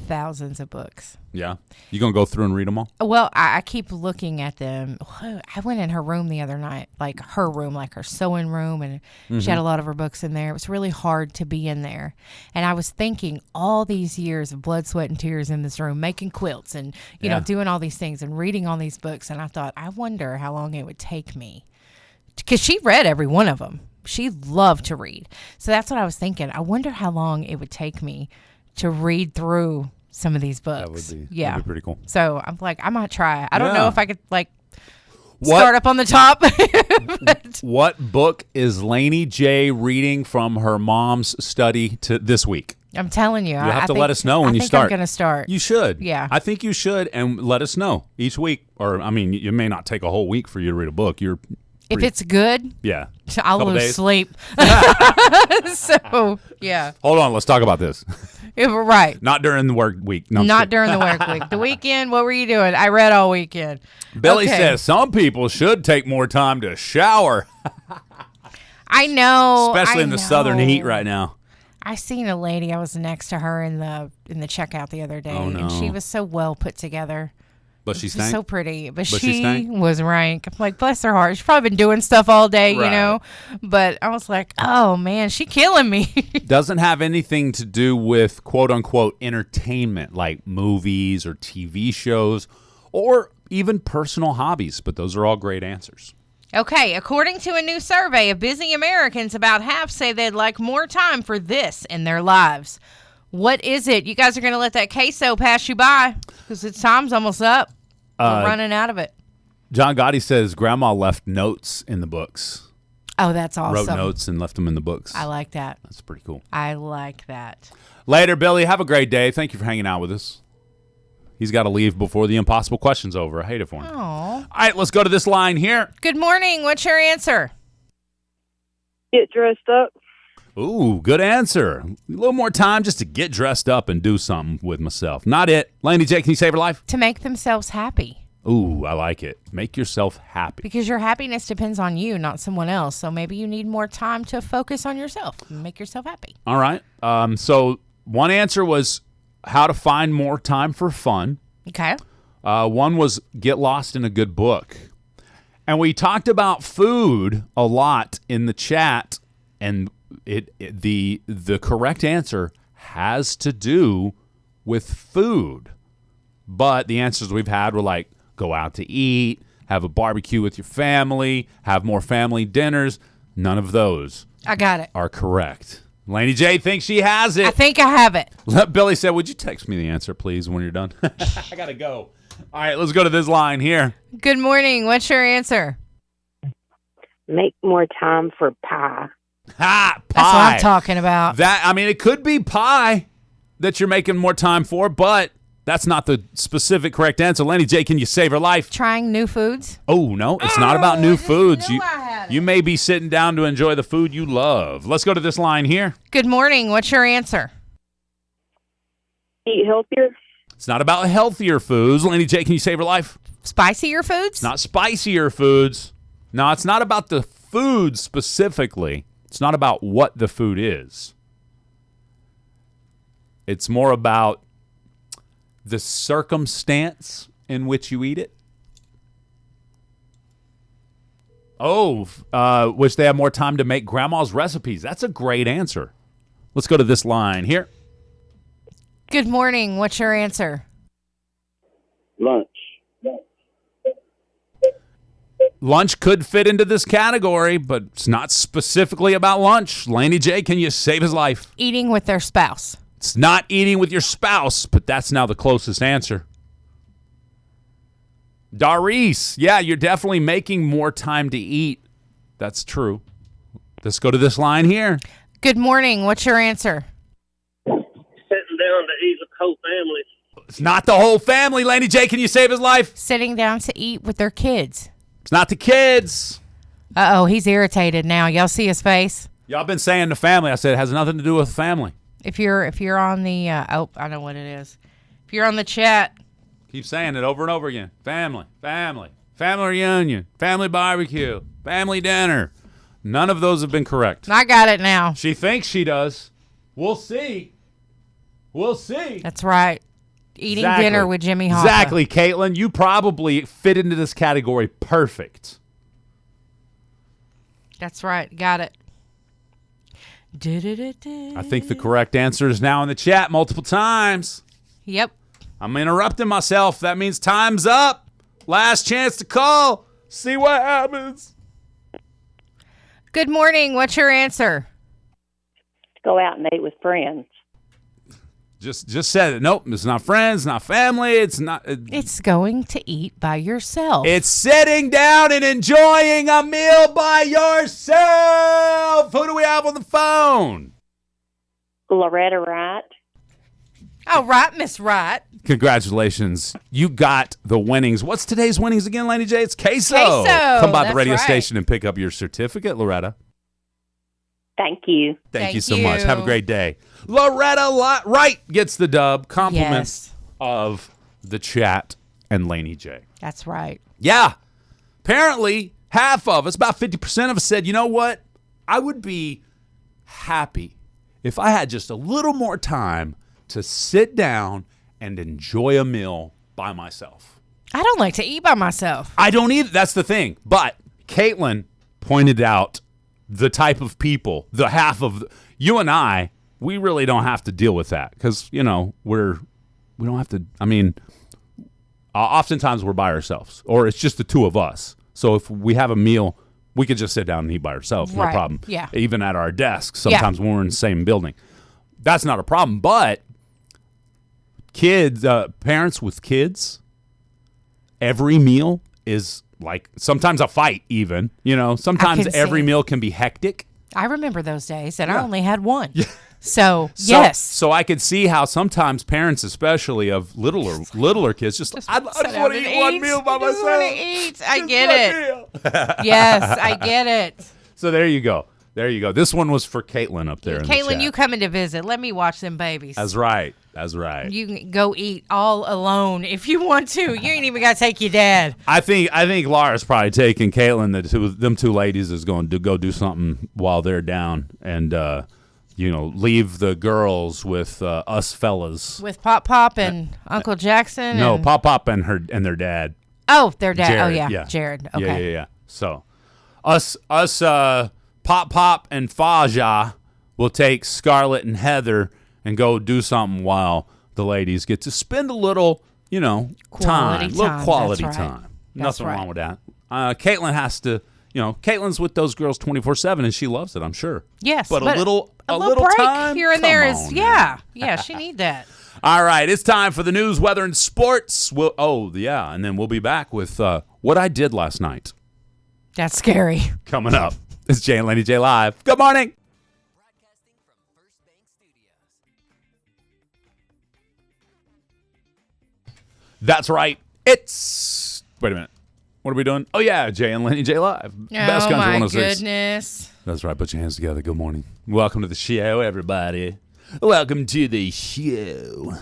thousands of books. Yeah. You going to go through and read them all? Well, I keep looking at them. I went in her room the other night, like her room, like her sewing room, and she had a lot of her books in there. It was really hard to be in there. And I was thinking all these years of blood, sweat, and tears in this room, making quilts and, you know, doing all these things and reading all these books. And I thought, I wonder how long it would take me. Because she read every one of them. She loved to read. So that's what I was thinking. I wonder how long it would take me to read through some of these books. That'd be pretty cool. So I'm like, I might try. I don't know if I could What? start up on the top. What book is Laney J reading from her mom's study this week? I'm telling you. You have to let us know when you start. I'm going to start. You should. Yeah. I think you should, and let us know each week. Or, I mean, it may not take a whole week for you to read a book. If it's good, I'll lose days. sleep. So, yeah. Hold on. Let's talk about this. Right. Not during the work week. No, Not during the work week. The weekend, what were you doing? I read all weekend. Billy Okay. says some people should take more time to shower, I know. especially I in the know. southern heat right now. I seen a lady. I was next to her in the checkout the other day, Oh, no. and she was so well put together. But she's She's so pretty, but she she stank? was rank. I'm like, bless her heart. She's probably been doing stuff all day, you Right. know. But I was like, oh man, she killing me. doesn't have anything to do with quote unquote entertainment like movies or TV shows or even personal hobbies, but those are all great answers. Okay, according to a new survey of busy Americans, about half say they'd like more time for this in their lives. What is it? You guys are going to let that queso pass you by because its time's almost up. We're running out of it. John Gotti says grandma left notes in the books. Oh, that's awesome. Wrote notes and left them in the books. I like that. That's pretty cool. I like that. Later, Billy. Have a great day. Thank you for hanging out with us. He's got to leave before the impossible question's over. I hate it for him. Aw. All right, let's go to this line here. Good morning. What's your answer? Get dressed up. Ooh, good answer. A little more time just to get dressed up and do something with myself. Not it. Laney J, can you save her life? To make themselves happy. Ooh, I like it. Make yourself happy. Because your happiness depends on you, not someone else. So maybe you need more time to focus on yourself and make yourself happy. All right. So one answer was how to find more time for fun. Okay. One was get lost in a good book. And we talked about food a lot in the chat, and the correct answer has to do with food. But the answers we've had were like go out to eat, have a barbecue with your family, have more family dinners. None of those I got it. are correct. Laney J thinks she has it. I think I have it. Billy said, would you text me the answer, please, when you're done? I got to go. All right, let's go to this line here. Good morning. What's your answer? Make more time for pie. Ha! Pie. That's what I'm talking about. It could be pie that you're making more time for, but that's not the specific correct answer. Laney J, can you save her life? Trying new foods. Oh, no, it's not about new I just foods. knew I had it. You may be sitting down to enjoy the food you love. Let's go to this line here. Good morning. What's your answer? Eat healthier. It's not about healthier foods. Laney J, can you save her life? Spicier foods? Not spicier foods. No, it's not about the food specifically. It's not about what the food is. It's more about the circumstance in which you eat it. Oh, wish they had more time to make grandma's recipes. That's a great answer. Let's go to this line here. Good morning. What's your answer? Lunch. Lunch could fit into this category, but it's not specifically about lunch. Laney J, can you save his life? Eating with their spouse. It's not eating with your spouse, but that's now the closest answer. Darice, yeah, you're definitely making more time to eat. That's true. Let's go to this line here. Good morning. What's your answer? Sitting down to eat with the whole family. It's not the whole family. Laney J, can you save his life? Sitting down to eat with their kids. It's not the kids. Uh-oh, he's irritated now. Y'all see his face? Y'all been saying the family. I said it has nothing to do with family. If you're on the I know what it is. If you're on the chat, Keep saying it over and over again. Family, family, family reunion, family barbecue, family dinner. None of those have been correct. I got it now. She thinks she does. We'll see. We'll see. That's right. Eating dinner with Jimmy Hoffa. Exactly, Caitlin. You probably fit into this category perfect. That's right. Got it. I think the correct answer is now in the chat multiple times. Yep. I'm interrupting myself. That means time's up. Last chance to call. See what happens. Good morning. What's your answer? Go out and eat with friends. Just said it. Nope, it's not friends, not family. It's not. It's going to eat by yourself. It's sitting down and enjoying a meal by yourself. Who do we have on the phone? Loretta Wright. All right, Miss Wright. Congratulations. You got the winnings. What's today's winnings again, Laney J? It's queso. Come by the radio station and pick up your certificate, Loretta. Thank you. Thank you so much. Have a great day. Loretta Wright gets the dub. Compliments of the chat and Laney J. That's right. Yeah. Apparently, half of us, about 50% of us said, you know what? I would be happy if I had just a little more time to sit down and enjoy a meal by myself. I don't like to eat by myself. I don't either. That's the thing. But Caitlin pointed out the type of people, the half of you and I, we really don't have to deal with that because, we don't have to. I mean, oftentimes we're by ourselves or it's just the two of us. So if we have a meal, we could just sit down and eat by ourselves. No problem. Yeah. Even at our desks, sometimes when we're in the same building. That's not a problem. But kids, parents with kids, every meal is like sometimes a fight even, sometimes every meal can be hectic. I remember those days and I only had one. So, yes. So I could see how sometimes parents, especially of littler kids, I just want to eat one meal by myself. I get it. Yes, I get it. So there you go. This one was for Caitlin up there. Caitlin, you coming to visit. Let me watch them babies. That's right. You can go eat all alone if you want to. You ain't even got to take your dad. I think Laura's probably taking Caitlin, them two ladies, is going to go do something while they're down and, leave the girls with us fellas. With Pop and Uncle Jackson? No, Pop and their dad. Oh, their dad. Jared, yeah. Jared. Okay. Yeah. So us Pop and Faja will take Scarlett and Heather and go do something while the ladies get to spend a little, quality time. Nothing wrong with that. Caitlin has to, Caitlin's with those girls 24/7 and she loves it, I'm sure. Yes. But a little break time here and there is, yeah, she need that. All right, it's time for the news, weather, and sports. And then we'll be back with what I did last night. That's scary. Coming up. It's Jay Laney J Live. Good morning. Broadcasting from First Bank Studios. That's right. Wait a minute. What are we doing? Oh, yeah, Jay and Laney J Live. Best Country 106. Goodness. That's right. Put your hands together. Good morning. Welcome to the show, everybody. Welcome to the show.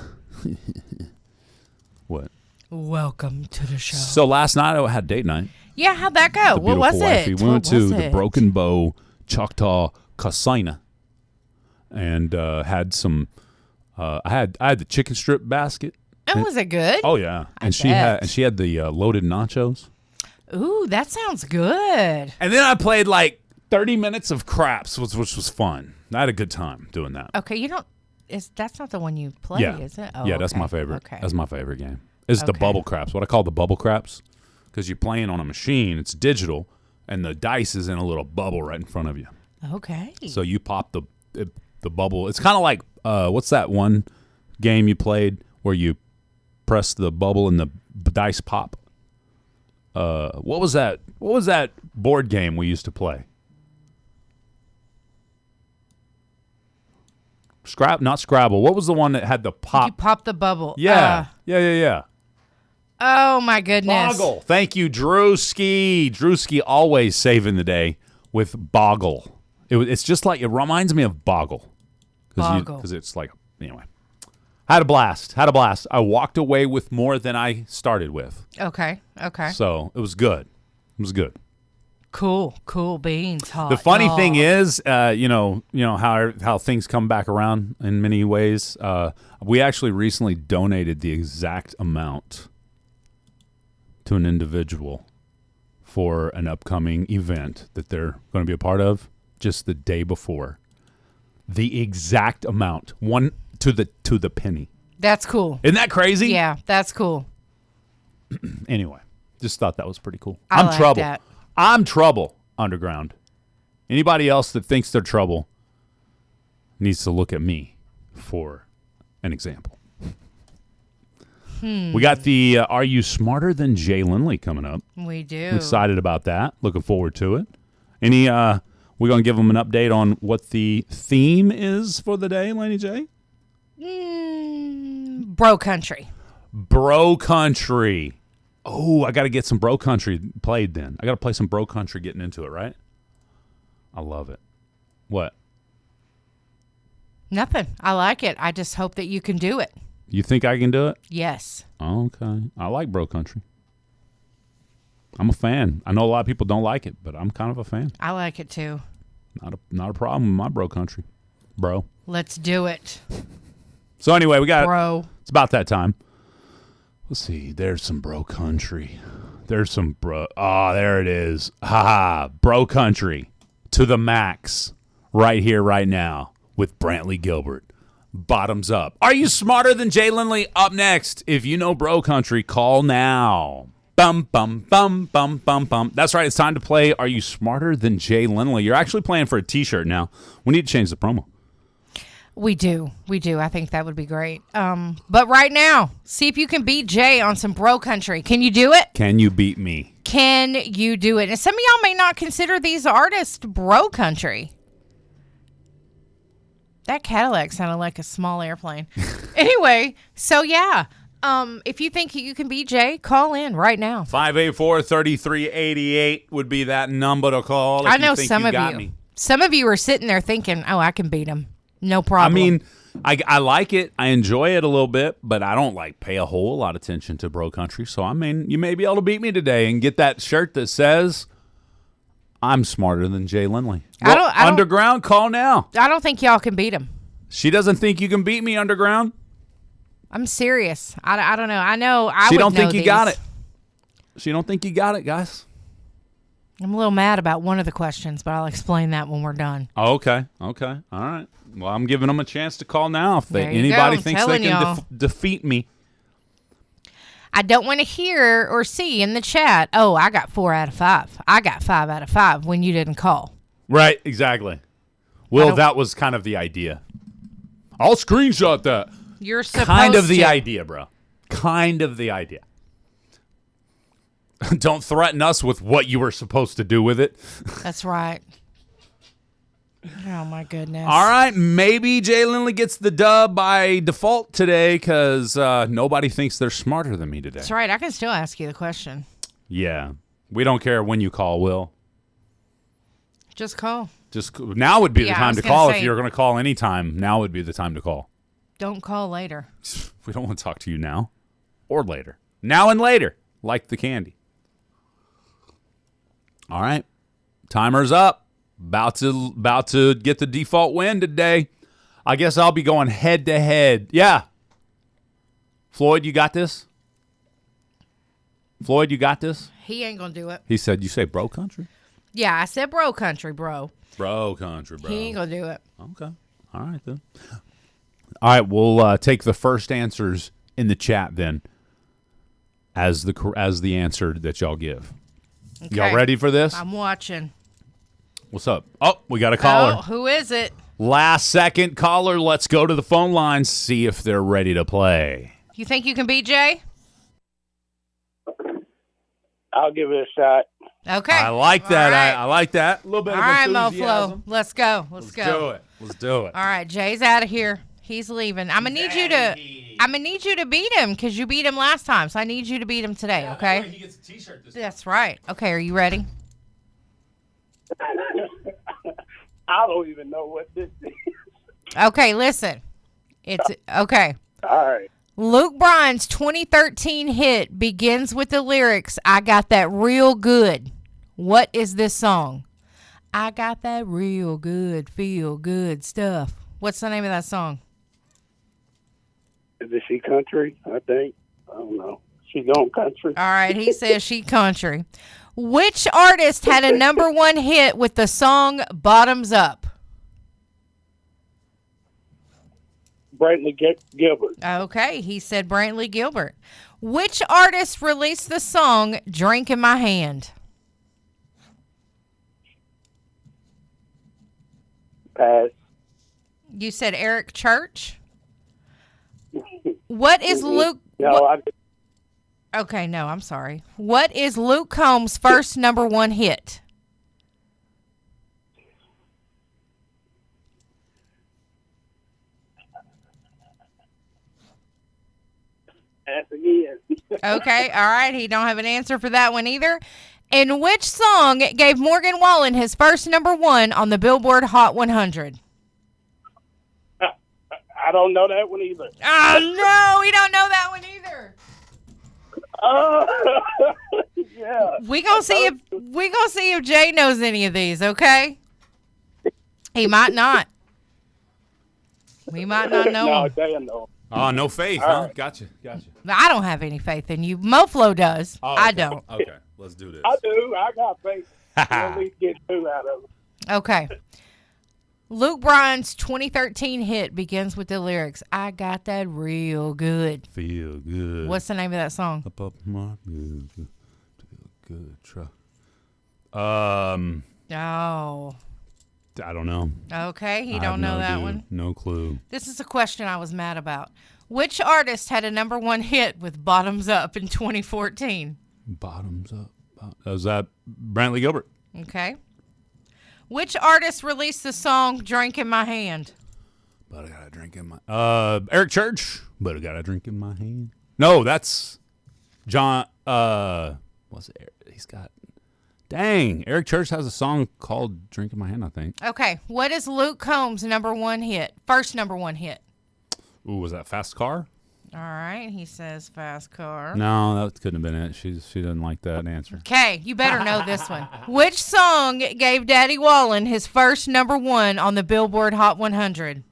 What? Welcome to the show. So last night I had date night. Yeah, how'd that go? What was it? We went to the Broken Bow Choctaw Casino and had some. I had the chicken strip basket. And was it good? Oh yeah, and she had the loaded nachos. Ooh, that sounds good. And then I played like 30 minutes of craps, which was fun. I had a good time doing that. Okay, that's not the one you play, is it? Oh, yeah, that's my favorite. Okay. That's my favorite game. It's the bubble craps. What I call the bubble craps, because you're playing on a machine. It's digital, and the dice is in a little bubble right in front of you. Okay. So you pop the bubble. It's kind of like what's that one game you played where you press the bubble and the dice pop? What was that? What was that board game we used to play? Not Scrabble. What was the one that had the pop? You pop the bubble. Yeah. Oh my goodness. Boggle. Thank you, Drewski. Drewski always saving the day with Boggle. It's just like, it reminds me of Boggle. Because it's like, anyway. Had a blast. I walked away with more than I started with. Okay. So it was good. Cool beans. Hot The funny dog. thing is, you know how things come back around in many ways. We actually recently donated the exact amount to an individual for an upcoming event that they're going to be a part of just the day before. The exact amount, one to the penny. That's cool. Isn't that crazy? Yeah, that's cool. Anyway, just thought that was pretty cool. I I'm like trouble. that. I'm trouble, Underground. Anybody else that thinks they're trouble needs to look at me for an example. We got the Are You Smarter Than Jay Laney coming up. We do. I'm excited about that. Looking forward to it. We're going to give them an update on what the theme is for the day, Laney J? Bro country. Bro country. Oh, I got to get some bro country played then. I got to play some bro country getting into it, right? I love it. What? Nothing. I like it. I just hope that you can do it. You think I can do it? Yes. Okay. I like bro country. I'm a fan. I know a lot of people don't like it, but I'm kind of a fan. I like it too. Not a problem with my bro country, bro. Let's do it. So anyway, we got Bro. It's about that time. Let's see. There's some bro country. There's some bro. Oh, there it is. Ha! Bro country to the max right here, right now with Brantley Gilbert. Bottoms up. Are you smarter than Jay Laney? Up next. If you know bro country, call now. Bum, bum, bum, bum, bum, bum. That's right. It's time to play Are You Smarter Than Jay Laney? You're actually playing for a T-shirt now. We need to change the promo. We do. I think that would be great. But right now, see if you can beat Jay on some bro country. Can you do it? Can you beat me? Can you do it? And some of y'all may not consider these artists bro country. That Cadillac sounded like a small airplane. Anyway, so yeah. If you think you can beat Jay, call in right now. 584-3388 would be that number to call. If I know you think some of got you. me. Some of you are sitting there thinking, "Oh, I can beat him. No problem." I mean, I like it. I enjoy it a little bit, but I don't pay a whole lot of attention to bro country. So I mean, you may be able to beat me today and get that shirt that says I'm smarter than Jay Laney. I don't- Underground, call now. I don't think y'all can beat him. She doesn't think you can beat me, Underground. I'm serious. I don't know. I know. She would don't know think you got these. it. She don't think you got it, guys. I'm a little mad about one of the questions, but I'll explain that when we're done. Oh, okay. All right. Well, I'm giving them a chance to call now if There you anybody go. I'm thinks they telling can y'all. defeat me. I don't want to hear or see in the chat, "Oh, I got 4 out of 5. I got 5 out of 5 when you didn't call." Right, exactly. Well, that was kind of the idea. I'll screenshot that. You're supposed Kind of the to. idea, bro. Kind of the idea. Don't threaten us with what you were supposed to do with it. That's right. Oh, my goodness. All right, maybe Jay Laney gets the dub by default today because nobody thinks they're smarter than me today. That's right. I can still ask you the question. Yeah. We don't care when you call, Will. Just call. Just now would be the Yeah, I time was to gonna call. say- If you're going to call anytime, now would be the time to call. Don't call later. We don't want to talk to you now or later. Now and later, like the candy. All right. Timer's up. About to get the default win today. I guess I'll be going head to head. Yeah. Floyd, you got this? Floyd, you got this? He ain't going to do it. He said, you say bro country? Yeah, I said bro country, bro. Bro country, bro. He ain't going to do it. Okay. All right, then. All right, we'll take the first answers in the chat then as the answer that y'all give. Okay. Y'all ready for this? I'm watching. What's up? Oh, we got a caller. Oh, who is it? Last second caller. Let's go to the phone lines, see if they're ready to play. You think you can beat Jay? I'll give it a shot. Okay. I like that. All right. I like that. A little bit All of right, enthusiasm. Moflo. Let's go. Let's Let's go. do it. Let's do it. All right, Jay's out of here. He's leaving. I'm gonna need you to beat him because you beat him last time. So I need you to beat him today. Okay. He gets a T-shirt this That's right. Okay. Are you ready? I don't even know what this is. Okay. Listen. It's okay. All right. Luke Bryan's 2013 hit begins with the lyrics, "I got that real good." What is this song? I got that real good, feel good stuff. What's the name of that song? Is it She Country? I think. I don't know. She Gone Country. All right, he says She Country. Which artist had a number one hit with the song Bottoms Up? Brantley Gilbert. Okay, he said Brantley Gilbert. Which artist released the song Drink in My Hand? Pass. You said Eric Church? What is Luke... No, Okay, no, I'm sorry. What is Luke Combs' first number one hit? pass again. Okay, all right. He don't have an answer for that one either. And which song gave Morgan Wallen his first number one on the Billboard Hot 100? I don't know that one either. Oh, no, we don't know that one either. Yeah. We gonna see if Jay knows any of these, okay? He might not. We might not know No, him. they know. Oh, no faith, All huh? right. Gotcha. I don't have any faith in you. Moflo does. Oh, I okay. don't. Okay, let's do this. I do. I got faith. We'll at least get two out of it. Okay. Luke Bryan's 2013 hit begins with the lyrics, I got that real good. Feel good. What's the name of that song? Up my feel good. Try. Oh. I don't know. Okay, he I don't know have no that dude. one. No clue. This is a question I was mad about. Which artist had a number one hit with Bottoms Up in 2014? Bottoms up. Was that Brantley Gilbert? Okay. Which artist released the song Drink in My Hand? But I got a drink in my... Eric Church. But I got a drink in my hand. No, that's John... What's it? He's got... Dang. Eric Church has a song called Drink in My Hand, I think. Okay. What is Luke Combs' number one hit? First number one hit. Ooh, was that Fast Car? All right. He says Fast Car. No, that couldn't have been it. She doesn't like that answer. Okay. You better know this one. Which song gave Daddy Wallen his first number one on the Billboard Hot 100?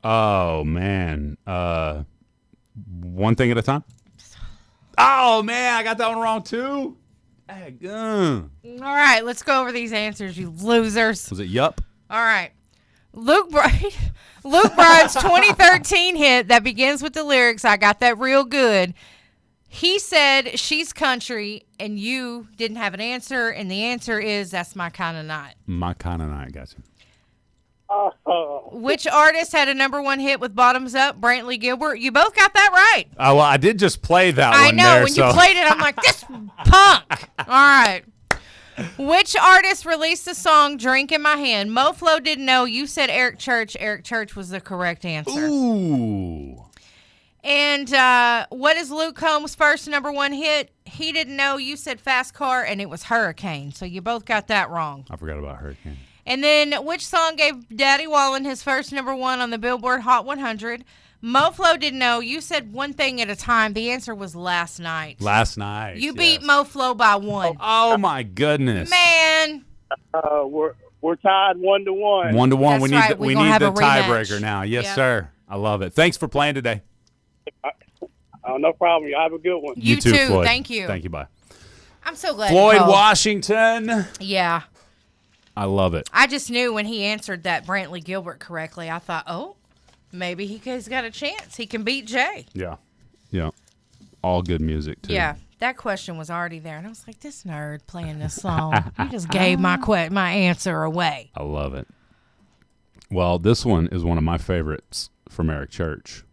Oh, man. One Thing at a Time? Oh, man. I got that one wrong, too. All right. Let's go over these answers, you losers. Was it Yup? All right. Luke Bryan's 2013 hit that begins with the lyrics, I got that real good. He said she's country, and you didn't have an answer, and the answer is that's my kind of night. My kind of night. Gotcha. Which artist had a number one hit with Bottoms Up? Brantley Gilbert. You both got that right. Oh, well, I did just play that I one know. there, When you played it, I'm like, this punk. All right. Which artist released the song Drink in My Hand? Moflo didn't know. You said Eric Church. Eric Church was the correct answer. Ooh. And what is Luke Combs' first number one hit? He didn't know. You said Fast Car, and it was Hurricane. So you both got that wrong. I forgot about Hurricane. And then which song gave Daddy Wallen his first number one on the Billboard Hot 100? Moflo didn't know. You said One Thing at a Time. The answer was Last Night. Last night. You beat Moflo by one. Oh, my goodness. Man. We're tied 1-1. 1-1. We need right. the, We're we gonna need have the a rematch. tiebreaker now. Yes, Yep. sir. I love it. Thanks for playing today. No problem. You have a good one. You too, too. Floyd. Thank you. Thank you. Bye. I'm so glad. Floyd you called. Washington. Yeah. I love it. I just knew when he answered that Brantley Gilbert correctly, I thought, oh, maybe he's got a chance. He can beat Jay. Yeah. Yeah. All good music, too. Yeah. That question was already there. And I was like, this nerd playing this song. You just gave my answer away. I love it. Well, this one is one of my favorites from Eric Church.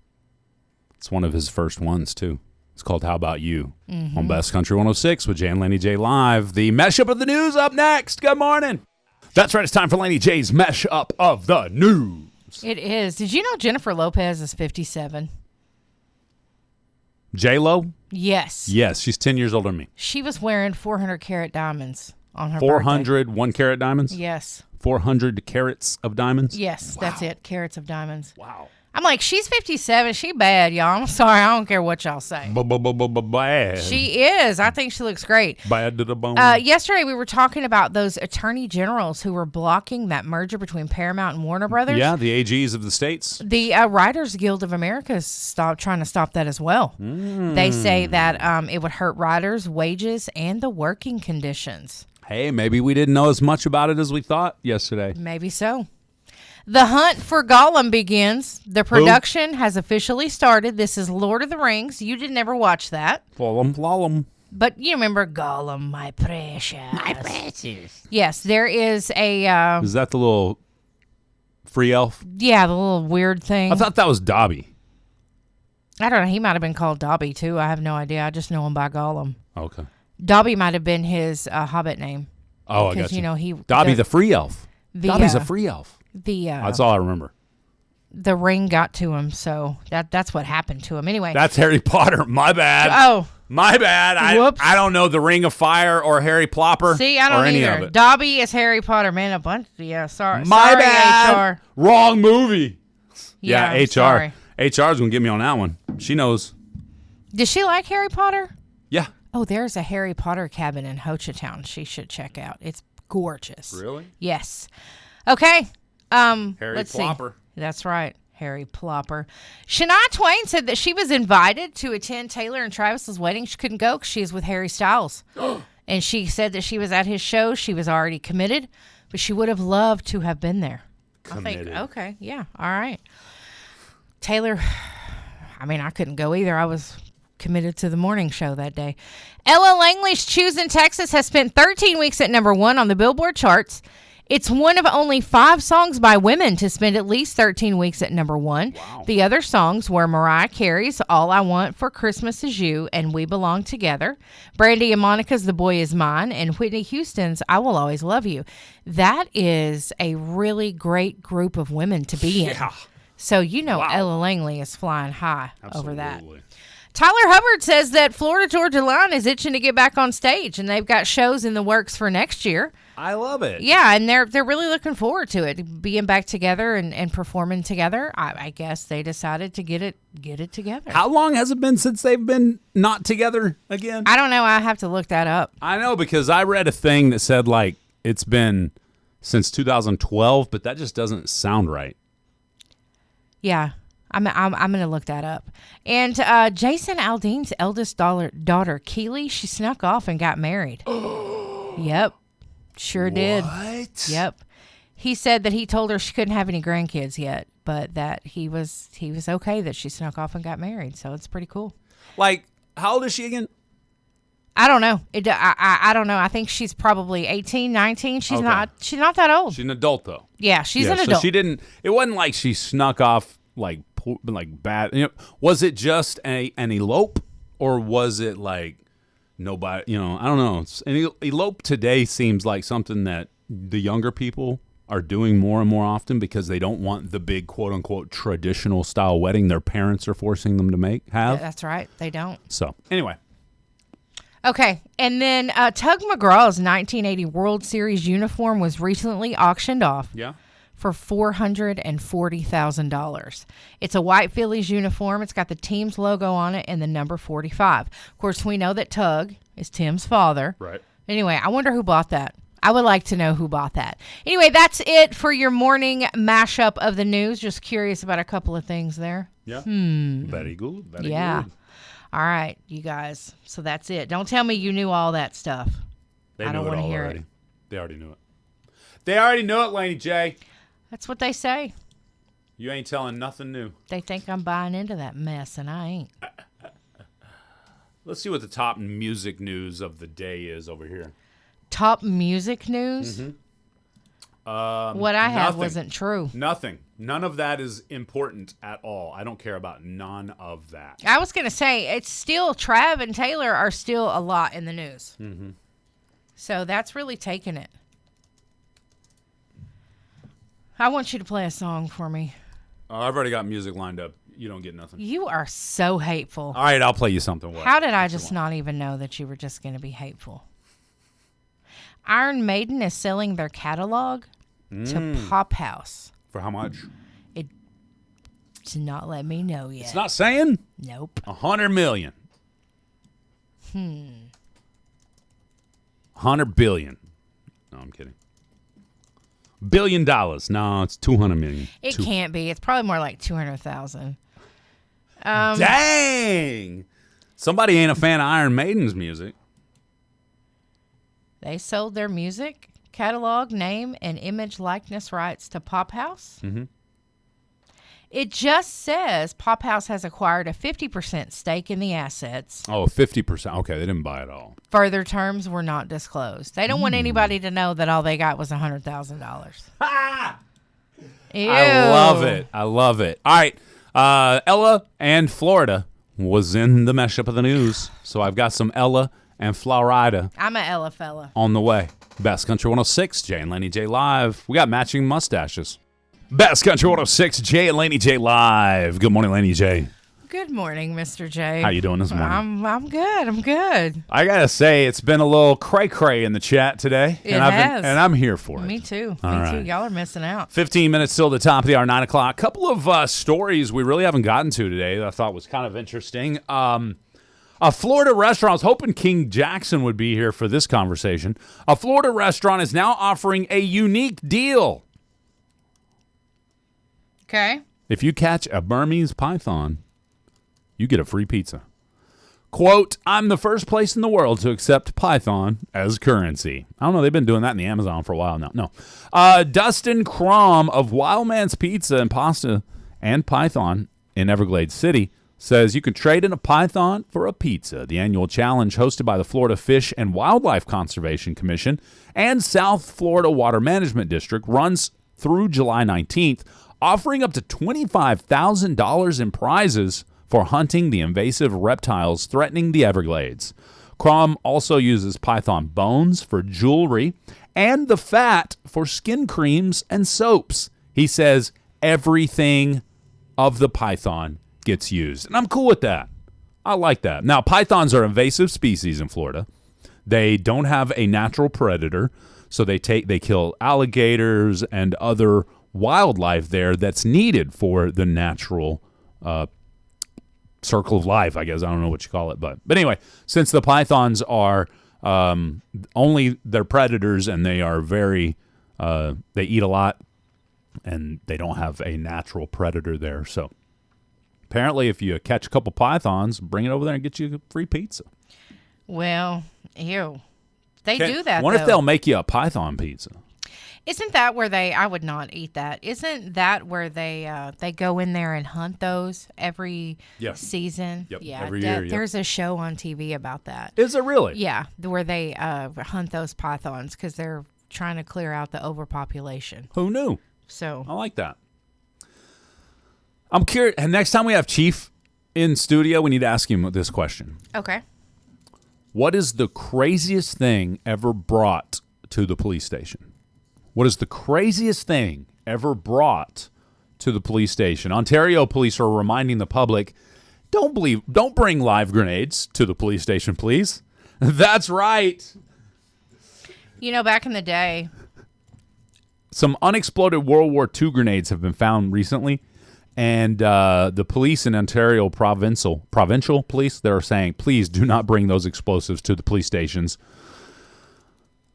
It's one of his first ones, too. It's called How About You on Best Country 106 with Jay and Laney J live. The Mesh Up of the News up next. Good morning. That's right. It's time for Laney J's Mesh Up of the News. It is. Did you know Jennifer Lopez is 57? J-Lo? Yes. Yes, she's 10 years older than me. She was wearing 400 carat diamonds on her 400 1-carat diamonds? birthday. Yes. 400 carats of diamonds? Yes, that's it. Carats of diamonds. Wow. I'm like, she's 57. She bad, y'all. I'm sorry. I don't care what y'all say. Bad. She is. I think she looks great. Bad to the bone. Yesterday, we were talking about those attorney generals who were blocking that merger between Paramount and Warner Brothers. Yeah, the AGs of the states. The Writers Guild of America is trying to stop that as well. They say that it would hurt writers' wages and the working conditions. Hey, maybe we didn't know as much about it as we thought yesterday. Maybe so. The hunt for Gollum begins. The production has officially started. This is Lord of the Rings. You didn't ever watch that. Flallum. But you remember Gollum, my precious. My precious. Yes, there is a... Is that the little free elf? Yeah, the little weird thing. I thought that was Dobby. I don't know. He might have been called Dobby, too. I have no idea. I just know him by Gollum. Okay. Dobby might have been his Hobbit name. Oh, I got you. Because, Dobby the free elf. Dobby's a free elf. That's all I remember. The ring got to him, so that's what happened to him. Anyway. That's Harry Potter. My bad. Oh. My bad. Whoops. I don't know the Ring of Fire or Harry Plopper. See, I don't or any either. of it. Dobby is Harry Potter. Man, a bunch. Yeah, sorry. My sorry, bad. HR. Wrong movie. Yeah, HR. sorry. HR's going to get me on that one. She knows. Does she like Harry Potter? Yeah. Oh, there's a Harry Potter cabin in Hochatown she should check out. It's gorgeous. Really? Yes. Okay. Harry let's Plopper. See. That's right. Harry Plopper. Shania Twain said that she was invited to attend Taylor and Travis's wedding. She couldn't go because she was with Harry Styles. And she said that she was at his show. She was already committed, but she would have loved to have been there. Committed. I think, okay, yeah, all right. Taylor, I mean, I couldn't go either. I was committed to the morning show that day. Ella Langley's Choosing Texas has spent 13 weeks at #1 on the Billboard charts. It's one of only 5 songs by women to spend at least 13 weeks at #1. Wow. The other songs were Mariah Carey's All I Want for Christmas Is You and We Belong Together, Brandy and Monica's The Boy Is Mine, and Whitney Houston's I Will Always Love You. That is a really great group of women to be in. Yeah. So you know Wow. Ella Langley is flying high over that. Absolutely. Tyler Hubbard says that Florida Georgia Line is itching to get back on stage, and they've got shows in the works for next year. I love it. Yeah, and they're really looking forward to it, being back together and performing together. I guess they decided to get it together. How long has it been since they've been not together again? I don't know. I have to look that up. I know because I read a thing that said like it's been since 2012, but that just doesn't sound right. Yeah, I'm gonna look that up. And Jason Aldean's eldest daughter Keely, she snuck off and got married. Yep. Sure did. What? Yep. He said that he told her she couldn't have any grandkids yet, but that he was okay that she snuck off and got married. So it's pretty cool. Like, how old is she again? I don't know. I don't know. I think she's probably 18, 19. She's Okay. not that old. She's an adult though. Yeah, she's an so adult. she didn't. It wasn't like she snuck off like bad. You know, was it just an elope, or was it like nobody? You know, I don't know. An elope today seems like something that the younger people are doing more and more often because they don't want the big quote unquote traditional style wedding their parents are forcing them to have. That's right. They don't. So anyway. Okay, and then Tug McGraw's 1980 World Series uniform was recently auctioned off. Yeah. For $440,000. It's a white Phillies uniform. It's got the team's logo on it and the number 45. Of course, we know that Tug is Tim's father. Right. Anyway, I wonder who bought that. I would like to know who bought that. Anyway, that's it for your morning mashup of the news. Just curious about a couple of things there. Yeah. Very good. Very good. All right, you guys. So that's it. Don't tell me you knew all that stuff. They I don't knew it want to all hear already. it. They already knew it. They already knew it, Laney J. That's what they say. You ain't telling nothing new. They think I'm buying into that mess, and I ain't. Let's see what the top music news of the day is over here. Top music news? What I had Nothing. wasn't true. Nothing. None of that is important at all. I don't care about none of that. I was going to say, it's still, Trav and Taylor are still a lot in the news. Mm-hmm. So that's really taking it. I want you to play a song for me. I've already got music lined up. You don't get nothing. You are so hateful. All right, I'll play you something. What? How did I just not even know that you were just going to be hateful? Iron Maiden is selling their catalog to Pop House. For how much? It's not let me know yet. It's not saying? Nope. 100 million. 100 billion. No, I'm kidding. $1 billion. No, it's 200 million. It can't be. It's probably more like 200,000. Dang! Somebody ain't a fan of Iron Maiden's music. They sold their music, catalog, name, and image likeness rights to Pop House. Mm-hmm. It just says Pop House has acquired a 50% stake in the assets. Oh, 50%. Okay, they didn't buy it all. Further terms were not disclosed. They don't want anybody to know that all they got was $100,000. Ew. I love it. I love it. All right. Ella and Florida was in the mashup of the news. So I've got some Ella and Florida I'm a Ella fella. on the way. Best Country 106, Jay and Laney J live. We got matching mustaches. Best Country 106, Jay and Laney J live. Good morning, Laney J. Good morning, Mr. J. How you doing this morning? I'm good. I'm good. I gotta say, it's been a little cray-cray in the chat today. It and has. I'm here for it. Me too. All Me right. too. Y'all are missing out. 15 minutes till the top of the hour, 9 o'clock. Couple of stories we really haven't gotten to today that I thought was kind of interesting. A Florida restaurant, I was hoping King Jackson would be here for this conversation. A Florida restaurant is now offering a unique deal. Okay. If you catch a Burmese python, you get a free pizza. Quote, I'm the first place in the world to accept python as currency. I don't know, they've been doing that in the Amazon for a while now. No. Dustin Crom of Wildman's Pizza and Pasta and Python in Everglades City says you can trade in a python for a pizza. The annual challenge hosted by the Florida Fish and Wildlife Conservation Commission and South Florida Water Management District runs through July 19th, offering up to $25,000 in prizes for hunting the invasive reptiles threatening the Everglades. Crom also uses python bones for jewelry and the fat for skin creams and soaps. He says everything of the python gets used, and I'm cool with that. I like that. Now, pythons are invasive species in Florida. They don't have a natural predator, so they kill alligators and other wildlife there that's needed for the natural circle of life, I guess. I don't know what you call it, but anyway, since the pythons are only they're predators and they are very they eat a lot and they don't have a natural predator there, so apparently if you catch a couple pythons, bring it over there and get you a free pizza. Well, ew. They do that, I wonder though. if they'll make you a python pizza. Isn't that where I would not eat that. Isn't that where they go in there and hunt those every season? Yep. Yeah. Every year, yep. There's a show on TV about that. Is it really? Yeah, where they hunt those pythons because they're trying to clear out the overpopulation. Who knew? So I like that. I'm curious. And next time we have Chief in studio, we need to ask him this question. Okay. What is the craziest thing ever brought to the police station? What is the craziest thing ever brought to the police station? Ontario police are reminding the public, don't bring live grenades to the police station, please. That's right. You know, back in the day, some unexploded World War II grenades have been found recently, and the police in Ontario provincial police, they're saying, please do not bring those explosives to the police stations.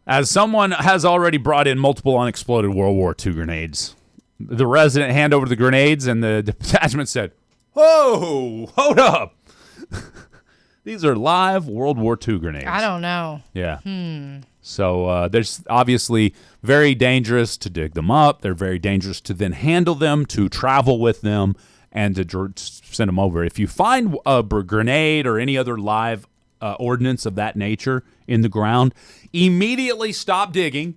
As someone has already brought in multiple unexploded World War II grenades, the resident handed over the grenades, and the detachment said, whoa, hold up. These are live World War II grenades. I don't know. Yeah. So there's obviously very dangerous to dig them up. They're very dangerous to then handle them, to travel with them, and to send them over. If you find a grenade or any other live ordnance of that nature in the ground, immediately stop digging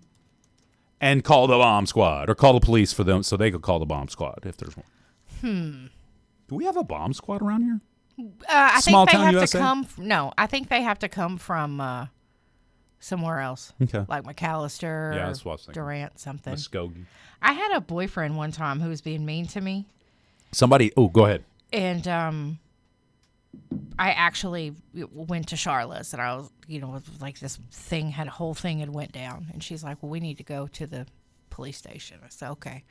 and call the bomb squad or call the police for them so they could call the bomb squad if there's one. Do we have a bomb squad around here? I Small think they town have USA? to come. No, I think they have to come from somewhere else. Okay. Like McAllister, Yeah, that's what I was thinking. Durant, something. Muskogee. I had a boyfriend one time who was being mean to me, Go ahead. and I actually went to Charlotte's, and I was, like this whole thing had went down, and she's like, well, we need to go to the police station. I said, okay.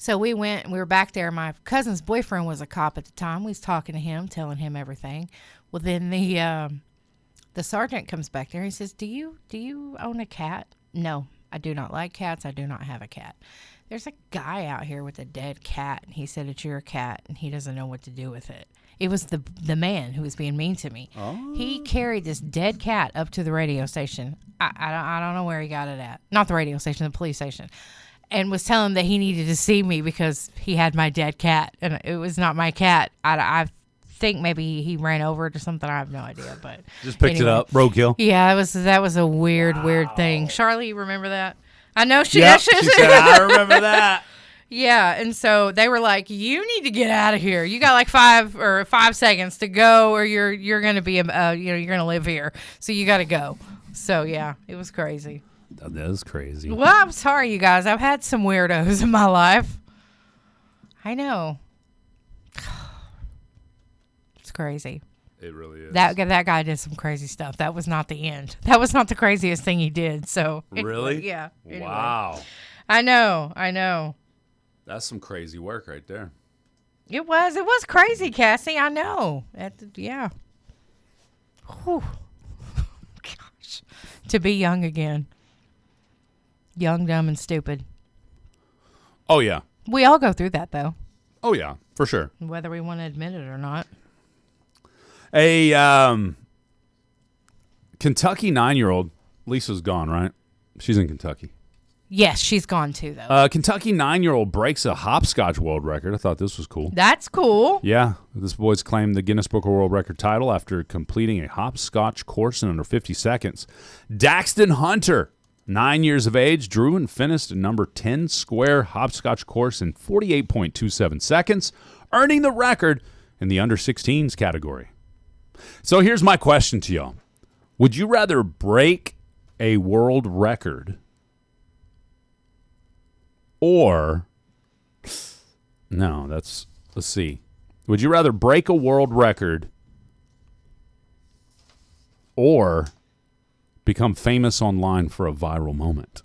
So we went, we were back there. My cousin's boyfriend was a cop at the time. We was talking to him, telling him everything. Well, then the sergeant comes back there. He says, do you own a cat? No, I do not like cats. I do not have a cat. There's a guy out here with a dead cat. And he said, it's your cat, and he doesn't know what to do with it. It was the man who was being mean to me. Oh. He carried this dead cat up to the radio station. I don't know where he got it at. Not the radio station, the police station. And was telling him that he needed to see me because he had my dead cat. And it was not my cat. I think maybe he ran over it or something. I have no idea. But just picked it up. Roadkill. Yeah, that was a weird thing. Charlie, you remember that? I know she said, I remember that. Yeah, and so they were like, "You need to get out of here. You got like 5 seconds to go, or you're gonna be, you're gonna live here. So you got to go." So yeah, it was crazy. That is crazy. Well, I'm sorry, you guys. I've had some weirdos in my life. I know. It's crazy. It really is. That guy did some crazy stuff. That was not the end. That was not the craziest thing he did. So really, yeah. Anyway. Wow. I know. That's some crazy work right there. It was crazy, Cassie. I know. Yeah. Whew. Gosh. To be young again. Young, dumb, and stupid. Oh, yeah. We all go through that, though. Oh, yeah, for sure. Whether we want to admit it or not. A Kentucky 9-year-old, Lisa's gone, right? She's in Kentucky. Yes, she's gone too, though. Kentucky 9-year-old breaks a hopscotch world record. I thought this was cool. That's cool. Yeah. This boy's claimed the Guinness Book of World Record title after completing a hopscotch course in under 50 seconds. Daxton Hunter, 9 years of age, drew and finished a number 10 square hopscotch course in 48.27 seconds, earning the record in the under 16s category. So here's my question to y'all. Would you rather break a world record or, let's see. Would you rather break a world record or become famous online for a viral moment?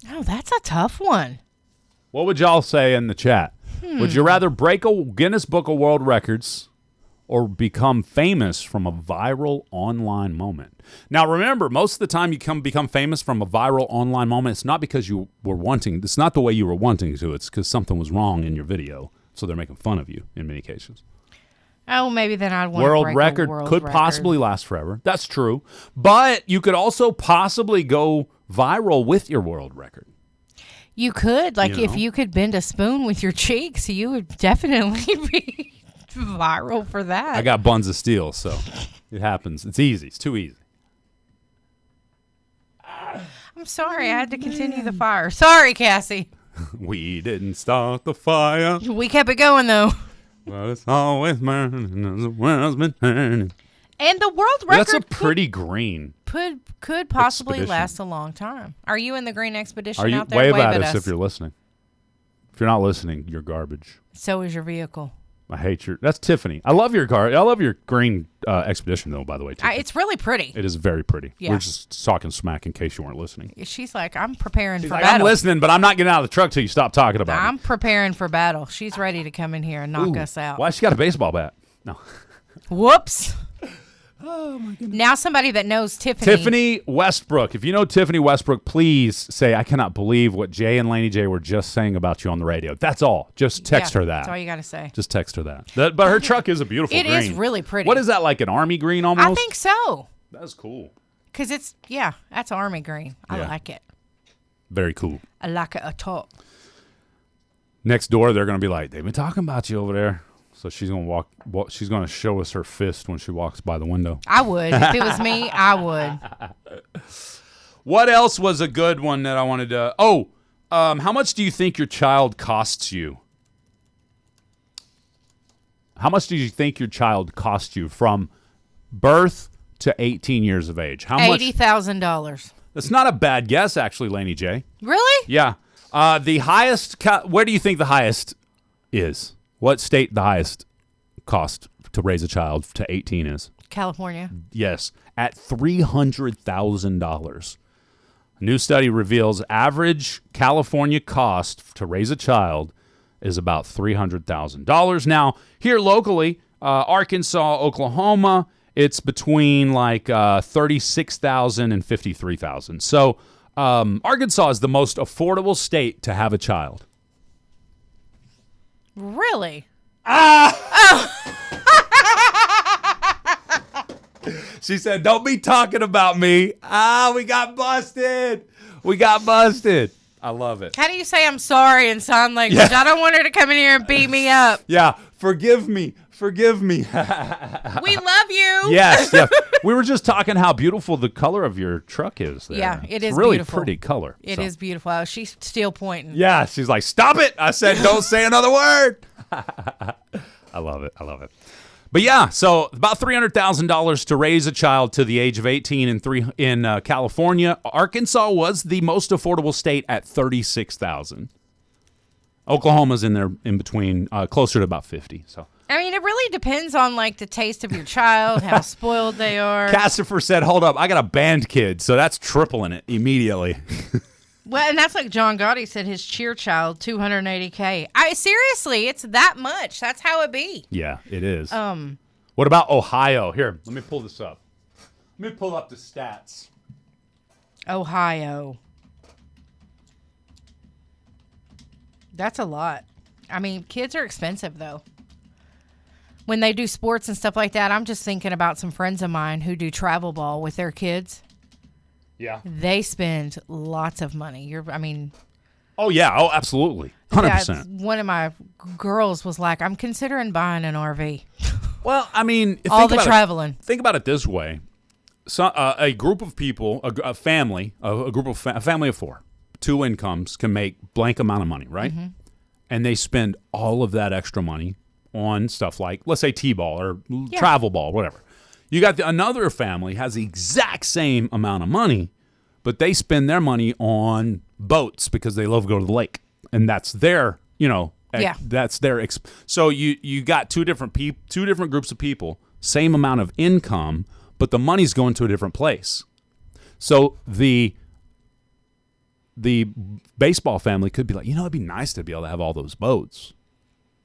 Oh, that's a tough one. What would y'all say in the chat? Would you rather break a Guinness Book of World Records or become famous from a viral online moment? Now, remember, most of the time you become famous from a viral online moment, it's not because you were wanting, it's not the way you were wanting to, it's because something was wrong in your video, so they're making fun of you in many cases. Oh, maybe then I'd want world to break record a world could record. possibly last forever. That's true. But you could also possibly go viral with your world record. You could. Like, You if know? you could bend a spoon with your cheeks, you would definitely be viral for that. I got buns of steel, so it happens. It's easy. It's too easy. I'm sorry. I had to continue the fire. Sorry, Cassie. We didn't start the fire. We kept it going, though. Well, it's always burning as the world's been turning. And the world Well, record that's a pretty green. could possibly expedition. last a long time. Are you in the green expedition Are you out there? wave at us if you're listening? If you're not listening, you're garbage. So is your vehicle. I hate your. That's Tiffany. I love your car. I love your green expedition, though. By the way, Tiffany. It's really pretty. It is very pretty. Yeah. We're just talking smack in case you weren't listening. She's like, I'm preparing for Like, battle. I'm listening, but I'm not getting out of the truck till you stop talking about I'm it. preparing for battle. She's ready to come in here and knock us out. Why she got a baseball bat? No. Whoops. Oh my goodness. Now somebody that knows Tiffany. Tiffany Westbrook. If you know Tiffany Westbrook, please say, I cannot believe what Jay and Laney J were just saying about you on the radio. That's all. Just text her that. That's all you got to say. Just text her that. But her truck is a beautiful green. It is really pretty. What is that, like an army green almost? I think so. That's cool. Because that's army green. I Yeah. like it. Very cool. I like it a top. Next door, they're going to be like, they've been talking about you over there. So she's going to she's going to show us her fist when she walks by the window. I would. If it was me, I would. What else was a good one that I wanted to... how much do you think your child costs you? How much do you think your child costs you from birth to 18 years of age? How much? $80,000. That's not a bad guess, actually, Laney J. Really? Yeah. The highest... where do you think the highest is? What state the highest cost to raise a child to 18 is? California. Yes, at $300,000. New study reveals average California cost to raise a child is about $300,000. Now, here locally, Arkansas, Oklahoma, it's between like $36,000 and $53,000. So Arkansas is the most affordable state to have a child. Really? She said, "Don't be talking about me." We got busted. We got busted. I love it. How do you say I'm sorry in sign language? I don't want her to come in here and beat me up. Yeah, forgive me. Forgive me. We love you. Yes. We were just talking how beautiful the color of your truck is there. Yeah, it is really beautiful. pretty color. It is beautiful. Oh, she's still pointing. Yeah, she's like, "Stop it." I said, "Don't say another word." I love it. I love it. But yeah, so about $300,000 to raise a child to the age of 18 in California. Arkansas was the most affordable state at $36,000. Oklahoma's in there in between, closer to about 50. So I mean, it really depends on like the taste of your child, how spoiled they are. Cassifer said, "Hold up, I got a band kid, so that's tripling it immediately." Well, and that's like John Gotti said, his cheer child, $280K. Seriously, it's that much. That's how it be. Yeah, it is. What about Ohio? Here, let me pull this up. Let me pull up the stats. Ohio. That's a lot. I mean, kids are expensive, though. When they do sports and stuff like that, I'm just thinking about some friends of mine who do travel ball with their kids. Yeah. They spend lots of money. Oh, yeah. Oh, absolutely. 100%. One of my girls was like, "I'm considering buying an RV." Well, I mean, all the traveling. Think about it this way. So, a group of people, a family, a family of four, two incomes can make blank amount of money, right? Mm-hmm. And they spend all of that extra money on stuff like, let's say, T-ball or travel ball, whatever. You got another family has the exact same amount of money, but they spend their money on boats because they love to go to the lake, and that's their, that's their. So you got two different groups of people, same amount of income, but the money's going to a different place. So the baseball family could be like, it'd be nice to be able to have all those boats,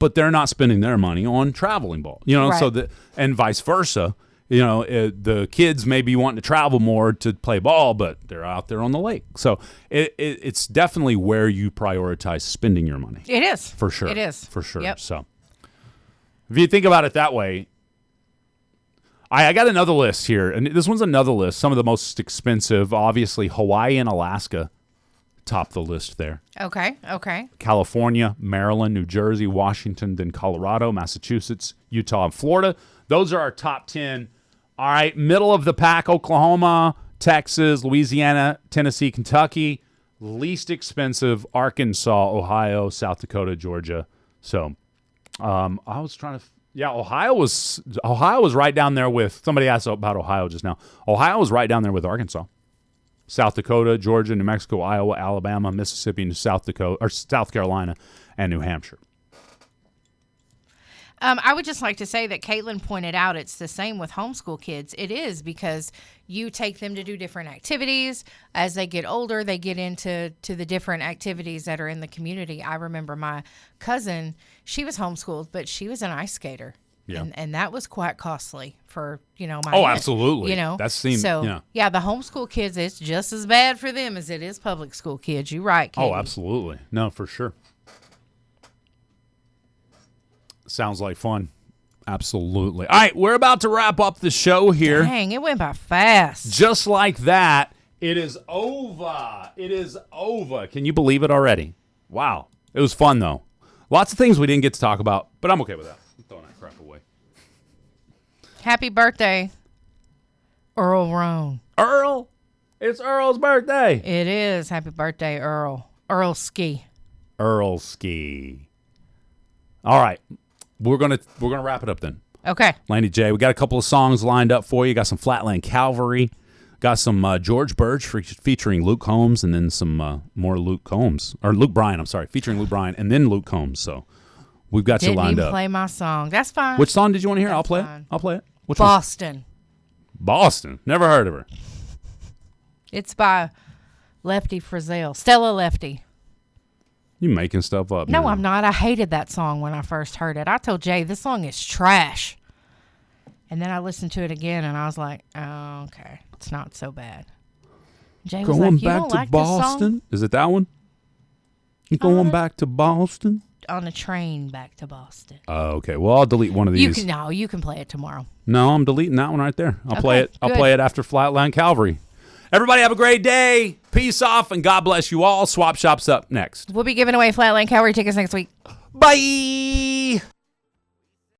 but they're not spending their money on traveling ball, Right. So and vice versa. The kids may be wanting to travel more to play ball, but they're out there on the lake. So it's definitely where you prioritize spending your money. It is. For sure. It is. For sure. Yep. So if you think about it that way, I got another list here, and this one's another list. Some of the most expensive, obviously, Hawaii and Alaska top the list there. Okay. California, Maryland, New Jersey, Washington, then Colorado, Massachusetts, Utah, and Florida. Those are our top 10. All right, middle of the pack, Oklahoma, Texas, Louisiana, Tennessee, Kentucky. Least expensive, Arkansas, Ohio, South Dakota, Georgia. So I was trying to Ohio was right down there with, somebody asked about Ohio just now. Ohio was right down there with Arkansas. South Dakota, Georgia, New Mexico, Iowa, Alabama, Mississippi, and South Carolina, and New Hampshire. I would just like to say that Caitlin pointed out it's the same with homeschool kids. It is, because you take them to do different activities. As they get older, they get into the different activities that are in the community. I remember my cousin, she was homeschooled, but she was an ice skater. Yeah. And that was quite costly for, my aunt, absolutely. That seems, the homeschool kids, it's just as bad for them as it is public school kids. You're right, Katie. Oh, absolutely. No, for sure. Sounds like fun. Absolutely. All right, we're about to wrap up the show here. Dang, it went by fast. Just like that, it is over. It is over. Can you believe it already? Wow. It was fun, though. Lots of things we didn't get to talk about, but I'm okay with that. I'm throwing that crap away. Happy birthday, Earl Roan. Earl? It's Earl's birthday. It is. Happy birthday, Earl. Earl Ski. Earl Ski. All right. We're gonna wrap it up then. Okay. Laney J, we got a couple of songs lined up for you. Got some Flatland Cavalry. Got some George Birch featuring Luke Combs, and then some more Luke Bryan, featuring Luke Bryan, and then Luke Combs. So we've got you lined up. Didn't play my song. That's fine. Which song did you want to hear? That's I'll play fine. it. I'll play it. Which Boston. one? Boston. Never heard of her. It's by Lefty Frizzell. Stella Lefty. You making stuff up? No, now. I'm not. I hated that song when I first heard it. I told Jay, this song is trash. And then I listened to it again, and I was like, oh, okay. It's not so bad. Jay was Going like, you back don't to like this song? Boston. Is it that one? Going back to Boston. On a train back to Boston. Oh, okay. Well, I'll delete one of these. You can play it tomorrow. No, I'm deleting that one right there. I'll play it. I'll good. play it after Flatland Calvary. Everybody have a great day. Peace off, and God bless you all. Swap Shop's up next. We'll be giving away Flatland Calvary tickets next week. Bye.